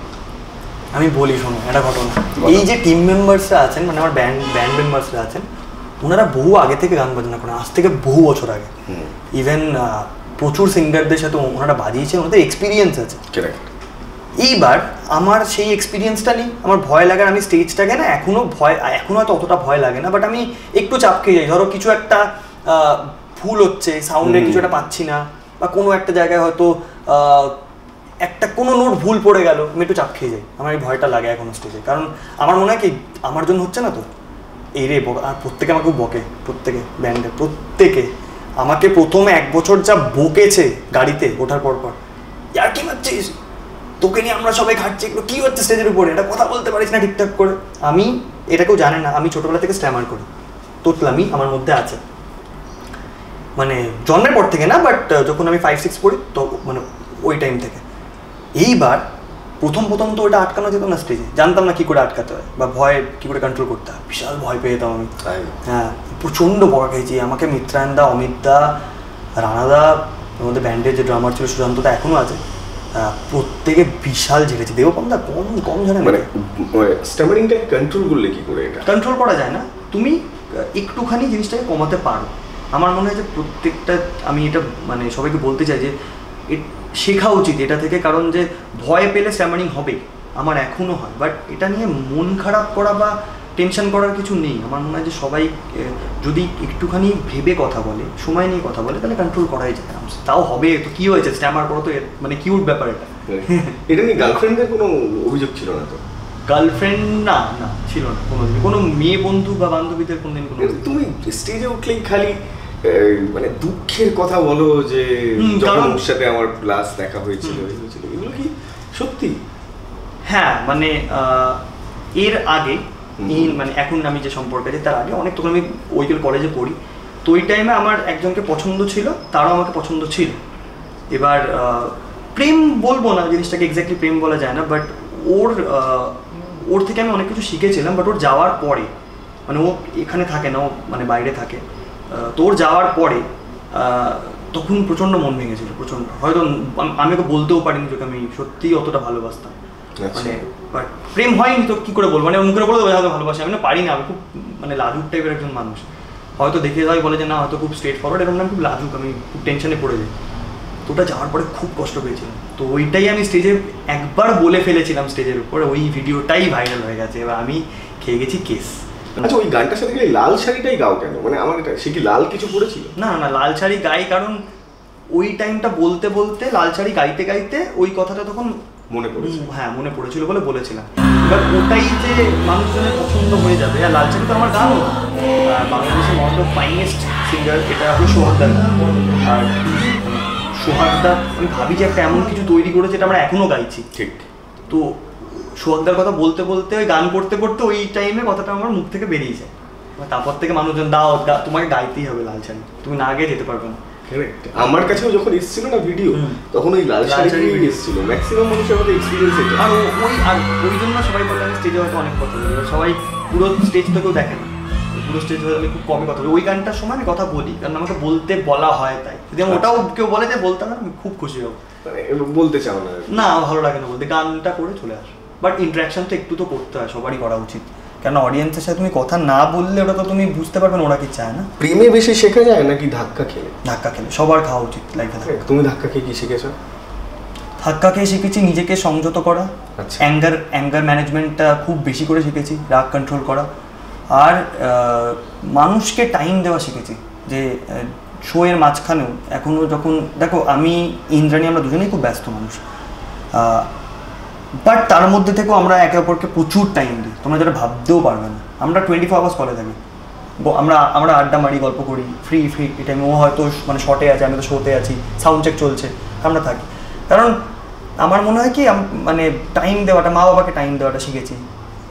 আমি বলি, শোনো একটা ঘটনা। এই যে টিম মেম্বার্সরা আছেন, মানে আমার ব্যান্ড মেম্বার্সরা আছেন, ওনারা বহু আগে থেকে গান বাজনা করেন, আজ থেকে বহু বছর আগে। ইভেন প্রচুর সিঙ্গারদের সাথে ওনারা বাজিয়েছেন, ওনাদের এক্সপিরিয়েন্স আছে। এইবার আমার সেই এক্সপিরিয়েন্সটা নেই, আমার ভয় লাগে, আমি স্টেজটাকে না এখনো হয়তো অতটা ভয় লাগে না, বাট আমি একটু চাপ খেয়ে যাই। ধরো কিছু একটা ভুল হচ্ছে, সাউন্ডে কিছু একটা পাচ্ছি না, বা কোনো একটা জায়গায় হয়তো একটা কোনো নোট ভুল পড়ে গেল, আমি একটু চাপ খেয়ে যাই, আমার এই ভয়টা লাগে এখনো স্টেজে। কারণ আমার মনে হয় কি, আমার জন্য হচ্ছে না তো, এই রে, আর প্রত্যেকে আমাকে বকে, প্রত্যেকে ব্যান্ডে প্রত্যেকে আমাকে প্রথমে 1 বছর যা বকেছে গাড়িতে ওঠার পর, আর কি ভাবছিস, তোকে নিয়ে আমরা সবাই খাচ্ছি, এগুলো কি হচ্ছে স্টেজের উপরে, এটা কথা বলতে পারিস না ঠিকঠাক করে। আমি এটা কেউ জানে না, আমি ছোটবেলা থেকে স্ট্যামার করি, তোতলামি আমার মধ্যে আছে, মানে জন্মের পর থেকে না, বাট যখন আমি 5-6 পড়ি তো মানে ওই টাইম থেকে। এইবার প্রথম তো ওটা আটকানো যেত না স্টেজে, জানতাম না কি করে আটকাতে হয় বা ভয় কি করে কন্ট্রোল করতে হয়, বিশাল ভয় পেয়ে যেতাম আমি। হ্যাঁ, প্রচণ্ড বকা খেয়েছি। আমাকে মিত্রায়ন দা, অমিত দা, রানাদা, আমাদের ব্যান্ডের যে ড্রামার ছিল সুশান্ত দা, এখনো আছে, প্রত্যেকে বিশাল ঝেড়েছে। দেবপম দা কম জানে না। মানে স্ট্যামারিংটা কন্ট্রোল করলে কি করে? এটা কন্ট্রোল করা যায় না, তুমি একটুখানি জিনিসটাকে কমাতে পারো। আমার মনে হয় যে প্রত্যেকটা, আমি এটা মানে সবাইকে বলতে চাই যে শেখা উচিত এটা থেকে, কারণ যে ভয় পেলে স্ট্যামারিং হবে, আমার এখনো হয়, বাট এটা নিয়ে মন খারাপ করা বা টেনশন করার কিছু নেই। আমার মনে হয় যে সবাই যদি একটুখানি ভেবে কথা বলে, সময় নিয়ে কথা বলে, তাহলে কন্ট্রোল করাই যায়। তাও হবে তো, কি হয়েছে, স্ট্যামার করো তো, মানে কিউট ব্যাপার এটা। এটা নিয়ে গার্লফ্রেন্ডের কোনো অভিযোগ ছিল না তো? গার্লফ্রেন্ড না ছিল না কোনোদিন, কোনো মেয়ে বন্ধু বা বান্ধবীদের কোনোদিন কোনো। তুমি স্টেজে উঠলেই খালি মানে দুঃখের কথা বলো, যে যখন ওর সাথে আমার ক্লাস দেখা হয়েছিল, এগুলো কি সত্যি? হ্যাঁ, মানে এর আগে, মানে এখন আমি যে সম্পর্কে আছি তার আগে অনেক, তখন আমি ওইগুলো কলেজে পড়ি, তো ওই টাইমে আমার একজনকে পছন্দ ছিল, তারও আমাকে পছন্দ ছিল। এবার প্রেম বলবো না, জিনিসটাকে এক্স্যাক্টলি প্রেম বলা যায় না, বাট ওর থেকে আমি অনেক কিছু শিখেছিলাম। বাট ওর যাওয়ার পরে, মানে ও এখানে থাকে না, ও মানে বাইরে থাকে, তো ওর যাওয়ার পরে তখন প্রচণ্ড মন ভেঙেছিল, প্রচণ্ড। হয়তো আমি ওকে বলতেও পারিনি যে আমি সত্যিই অতটা ভালোবাসতাম, মানে বাট প্রেম হয়নি তো কি করে বলবো, মানে মুখে বলে দেবো ভালোবাসি, আমি না পারি না, আমি খুব মানে লাজুক টাইপের একজন মানুষ। হয়তো দেখে সবাই বলে যে না হয়তো খুব স্ট্রেট ফরওয়ার্ড, এরকম না খুব লাজুক, আমি খুব টেনশনে পড়ে যাই। তো ওটা যাওয়ার পরে খুব কষ্ট পেয়েছিলাম। তো ওইটাই আমি স্টেজে একবার বলে ফেলেছিলাম স্টেজের উপরে, ওই ভিডিওটাই ভাইরাল হয়ে গেছে, এবার আমি খেয়ে গেছি কেস। আচ্ছা, ওই গানটার সাথে গেলে লাল শাড়িটাই গাও কেন? মানে আমার এটা, সে কি লাল কিছু পরেছিল? না না, লাল শাড়ি গাই কারণ ওই টাইমটা বলতে বলতে লাল শাড়ি গাইতে গাইতে ওই কথাটা তখন মনে পড়েছে। হ্যাঁ মনে পড়েছিল বলে বলেছিলাম। এবার ওটাই যে মানুষজনের পছন্দ হয়ে যাবে, আর লাল শাড়ি তো আমার গানও না, বাংলাদেশের one of the finest singer এটা হলো সোহাগদার। আর সোহাগদা আমি ভাবি যে একটা এমন কিছু তৈরি করেছে যেটা আমরা এখনো গাইছি। ঠিক। তো সোহাগদার কথা বলতে বলতে ওই গান করতে করতে ওই টাইমে কথাটা আমার মুখ থেকে বেরিয়ে যায়। তারপর থেকে মানুষজন দাও তোমাকে গাইতেই হবে লাল শাড়ি, তুমি না গিয়ে যেতে পারবে না। আমার কাছেও যখন এসেছিল না ভিডিও, তখন ওই লাল শাড়ি এসেছিল। ম্যাক্সিমাম মানুষের মধ্যে এক্সপিরিয়েন্স এটা। আর ওই জন্য সবাই বলে আমি স্টেজে হয়তো অনেক কথা বলি, সবাই পুরো স্টেজ তো কেউ দেখে না, পুরো স্টেজ হয়ে আমি খুব কমই কথা বলি। ওই গানটার সময় আমি কথা বলি কারণ আমাকে বলতে বলা হয়, তাই যদি আমি ওটাও কেউ বলে যে বলতাম না আমি খুব খুশি হব। বলতে চাও না? না, ভালো লাগে না বলতে, গানটা করে চলে আস। বাট ইন্টারাকশন তো একটু তো করতে হয়, সবারই করা উচিত, কেন অডিয়েন্সের সাথে তুমি কথা না বললে ওটা তো তুমি বুঝতে পারবে না ওরা কি চায় না। প্রেমে বেশি শেখা যায় নাকি ধাক্কা খেলে? ধাক্কা খেলে, সবার খাওয়া উচিত লাইফে। তুমি ধাক্কা খেয়ে কি শিখেছো? ধাক্কা খেয়ে শিখেছি নিজেকে সংযত করা, অ্যাঙ্গার ম্যানেজমেন্টটা খুব বেশি করে শিখেছি, রাগ কন্ট্রোল করা, আর মানুষকে টাইম দেওয়া শিখেছি। যে শো এর মাঝখানেও এখনও যখন দেখো আমি ইন্দ্রাণী আমরা দুজনেই খুব ব্যস্ত মানুষ, বাট তার মধ্যে থেকেও আমরা একে অপরকে প্রচুর টাইম দিই, তোমরা যেটা ভাবতেও পারবে না। আমরা 24 আওয়ার্স কলে থাকি, আমরা আড্ডা মারি, গল্প করি, ফ্রি এই টাইমে ও হয়তো মানে শর্টে আছে, আমি তো শোতে আছি, সাউন্ড চেক চলছে, আমরা থাকি। কারণ আমার মনে হয় কি মানে টাইম দেওয়াটা, মা বাবাকে টাইম দেওয়াটা শিখেছি,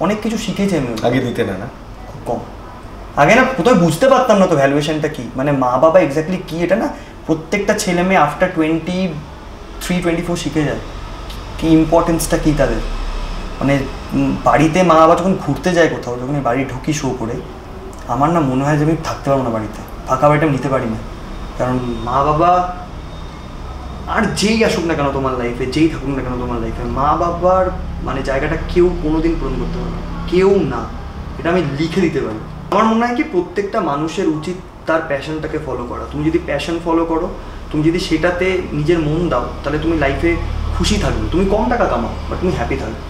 অনেক কিছু শিখেছি আমি। আগে দিতে না? খুব কম আগে, না কোথাও বুঝতে পারতাম না তো ভ্যালুয়েশনটা কি, মানে মা বাবা এক্স্যাক্টলি কি এটা না প্রত্যেকটা ছেলে মেয়ে আফটার 23-24 শিখে যায় কি ইম্পর্টেন্সটা কী তাদের। মানে বাড়িতে মা বাবা যখন ঘুরতে যায় কোথাও, যখন বাড়ি ঢুকি শো করে, আমার না মনে হয় যে আমি থাকতে পারবো না বাড়িতে, ফাঁকা বাড়িটা আমি নিতে পারি না। কারণ মা বাবা আর যেই আসুক না কেন তোমার লাইফে, যেই থাকুক না কেন তোমার লাইফে, মা বাবার মানে জায়গাটা কেউ কোনোদিন পূরণ করতে পারবে না, কেউ না, এটা আমি লিখে দিতে পারি। আমার মনে হয় কি প্রত্যেকটা মানুষের উচিত তার প্যাশনটাকে ফলো করা। তুমি যদি প্যাশন ফলো করো, তুমি যদি সেটাতে নিজের মন দাও, তাহলে তুমি লাইফে খুশি থাকবে। তুমি কম টাকা কামাও বাট তুমি হ্যাপি থাকবে,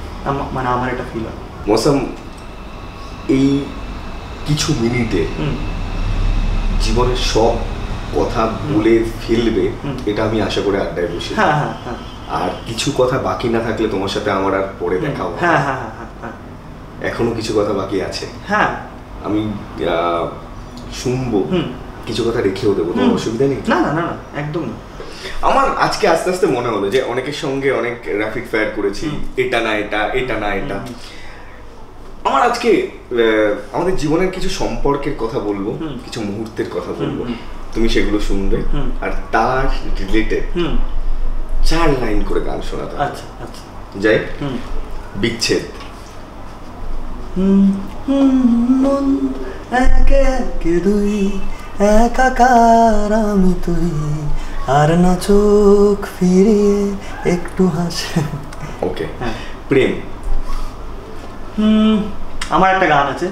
মানে আমার এটা ফিল হয়। মৌসুম, এই কিছু মিনিটে জীবনের সব কথা বলে ফেলবে এটা আমি আশা করে আড্ডায় বসে। হ্যাঁ হ্যাঁ হ্যাঁ। আর কিছু কথা বাকি না থাকলে তোমার সাথে আমার আর পরে দেখা হবে। হ্যাঁ হ্যাঁ হ্যাঁ হ্যাঁ। এখনো কিছু কথা বাকি আছে। হ্যাঁ, আমি শুনবো, কিছু কথা রেখেও দেবো, তোমার অসুবিধা নেই? না না না না, একদম না। আমার আজকে আস্তে আস্তে মনে হলো যে অনেকের সঙ্গে অনেক র্যাপিড ফায়ার করেছি, এটা না এটা, এটা না এটা। আমার আজকে আমাদের জীবনের কিছু সম্পর্কের কথা বলবো, কিছু মুহূর্তের কথা বলবো, তুমি সেগুলো শুনবে, আর তার রিলেটেড 4 লাইন করে গান শোনাতে। আচ্ছা আচ্ছা, যাই। বিচ্ছেদ। মন একে একে দুই, একাকার আমি তুই, আর না চোখ ফিরিয়ে একটু হাসে। ওকে। প্রেম। আমার একটা গান আছে,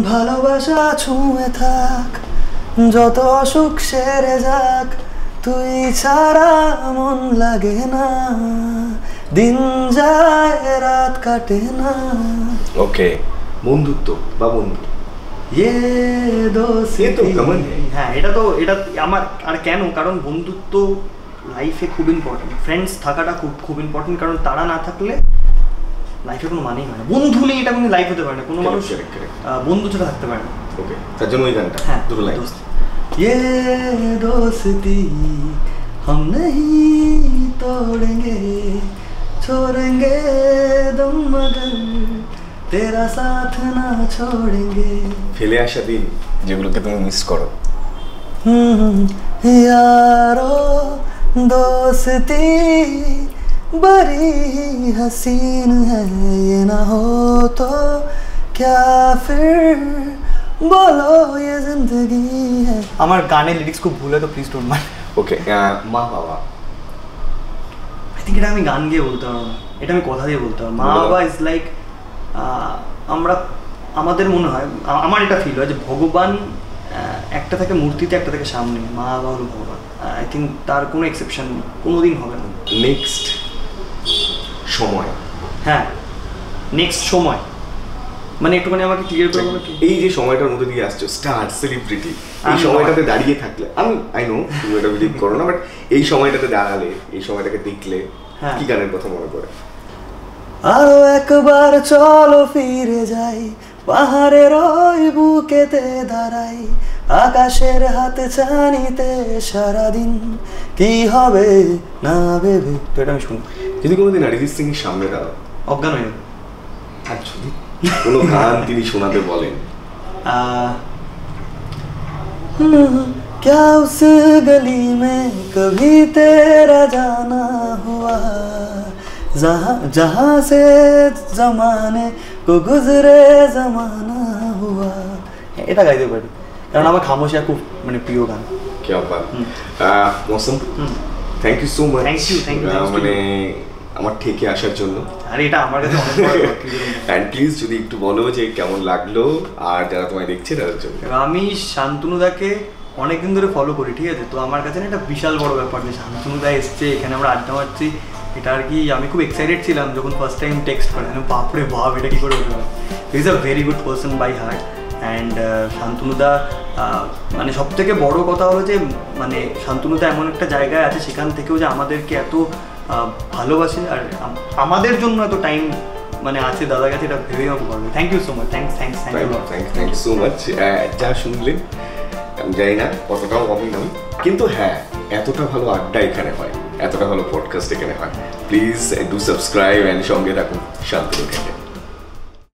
ভালোবাসা ছুঁয়ে থাক, যত অসুখ সেরে যাক, তুই ছাড়া মন লাগে না, দিন যায় রাত কাটে না। ওকে। বন্ধুত্ব বা বন্ধু। হ্যাঁ, এটা আমার, আর কেন, কারণ বন্ধুত্ব লাইফে খুব ইম্পর্টেন্ট, ফ্রেন্ডস থাকাটা খুব ইম্পর্টেন্ট, কারণ তারা না থাকলে লাইফে কোনো মানেই হয় না। বন্ধু নেই এটা কোনো লাইফ হতে পারে না, কোনো মানুষ বন্ধু ছাড়া থাকতে পারে না। ওকে, তার জন্য ওই গানটা। হ্যাঁ, দুটো লাইন। ये दोस्ती हम नहीं तोड़ेंगे, छोड़ेंगे दम मगर तेरा साथ ना छोड़ेंगे। ফেলে আসা দিন যেগুলোকে তুমি মিস করো। यारो दोस्ती बड़ी हसीन है, ये ना हो तो क्या फिर বলো ये जिंदगी है। আমার গানের লিরিক্স খুব ভুল হয় তো প্লিজ ডোন্ট মাইন্ড। ওকে। মা বাবা। আই থিঙ্ক এটা আমি গান গিয়ে বলতে পারবো না, এটা আমি কথা দিয়ে বলতে পারবো। মা বাবা ইজ লাইক, আমাদের মনে হয়, আমার এটা ফিল হয় যে ভগবান একটা থাকে মূর্তিতে, একটা থাকে সামনে, মা বা হলো ভগবান। আই থিঙ্ক তার কোনো এক্সেপশন কোনোদিন হবে না। নেক্সট সময়, হ্যাঁ, নেক্সট সময় মানে একটুখানি আমাকে ক্লিয়ার করে বলো কি? এই যে সময়টার মধ্যে দিয়ে আসছো, স্টার, সেলিব্রিটি, এই আমি সময়টাতে দাঁড়িয়ে থাকলে, আমি আই নো তুমি এটা বিলিভ করো না, বাট এই সময়টাতে দাঁড়ালে, এই সময়টাকে দেখলে হ্যাঁ। কি গানের কথা মনে পড়ে? আরো একবার চলো ফিরে যাই, পাহাড়ের ওই বুকেতে দাঁড়াই, আকাশের হাতে ছানিতে সারাদিন কি হবে না ভেবে। তো এটা আমি শুনি, যদি কোনোদিন অরিজিৎ সিং এর সামনে দাঁড়াও অজ্ঞান হয়ে যাবে। আর যদি কোনো গান তিনি শোনাতে বলেন, क्या उस गली में कभी तेरा जाना हुआ, जहाँ से जमाने को गुजरे जमाना हुआ। এটা গাইতে পারি কারণ আমার খামোশিয়া খুব মানে প্রিয় গান। क्या बात। Mausam, thank you so much, Thank you, thank you, thanks to মানে আমার ঠেকে আসার জন্য। আর এটা আমার কাছে অনেক বড় কথা। অ্যান্ড প্লিজ যদি একটু বলো যে কেমন লাগলো, আর যারা তোমায় দেখছে তাদের জন্য। আমি শান্তনুদাকে অনেকদিন ধরে ফলো করি, ঠিক আছে? তো আমার কাছে না এটা বিশাল বড় ব্যাপার যে শান্তনুদা এসছে, এখানে আমরা আড্ডা মারছি। এটা আর কি আমি খুব এক্সাইটেড ছিলাম যখন ফার্স্ট টাইম টেক্সট করে, বাপরে বাপ এটা কী করে হতে পারে। Is a very good person by heart. And শান্তনুদা মানে সব থেকে বড় কথা হলো যে মানে শান্তনুদা এমন একটা জায়গায় আছে সেখান থেকেও যে আমাদেরকে এত ভালোবাসে আর আমাদের জন্য এত টাইম মানে আছে দাদার কাছে, এটা ভেবেই আমাকে বলবে। Thank you so much, thank you so much. যা শুনলেন আমি জানি না কতটাও কমই নয়, কিন্তু হ্যাঁ এতটা ভালো আড্ডা এখানে হয়, এতটা ভালো পডকাস্ট এখানে হয়। প্লিজ ডু সাবস্ক্রাইব অ্যান্ড সঙ্গে থাকুন শান্তনু।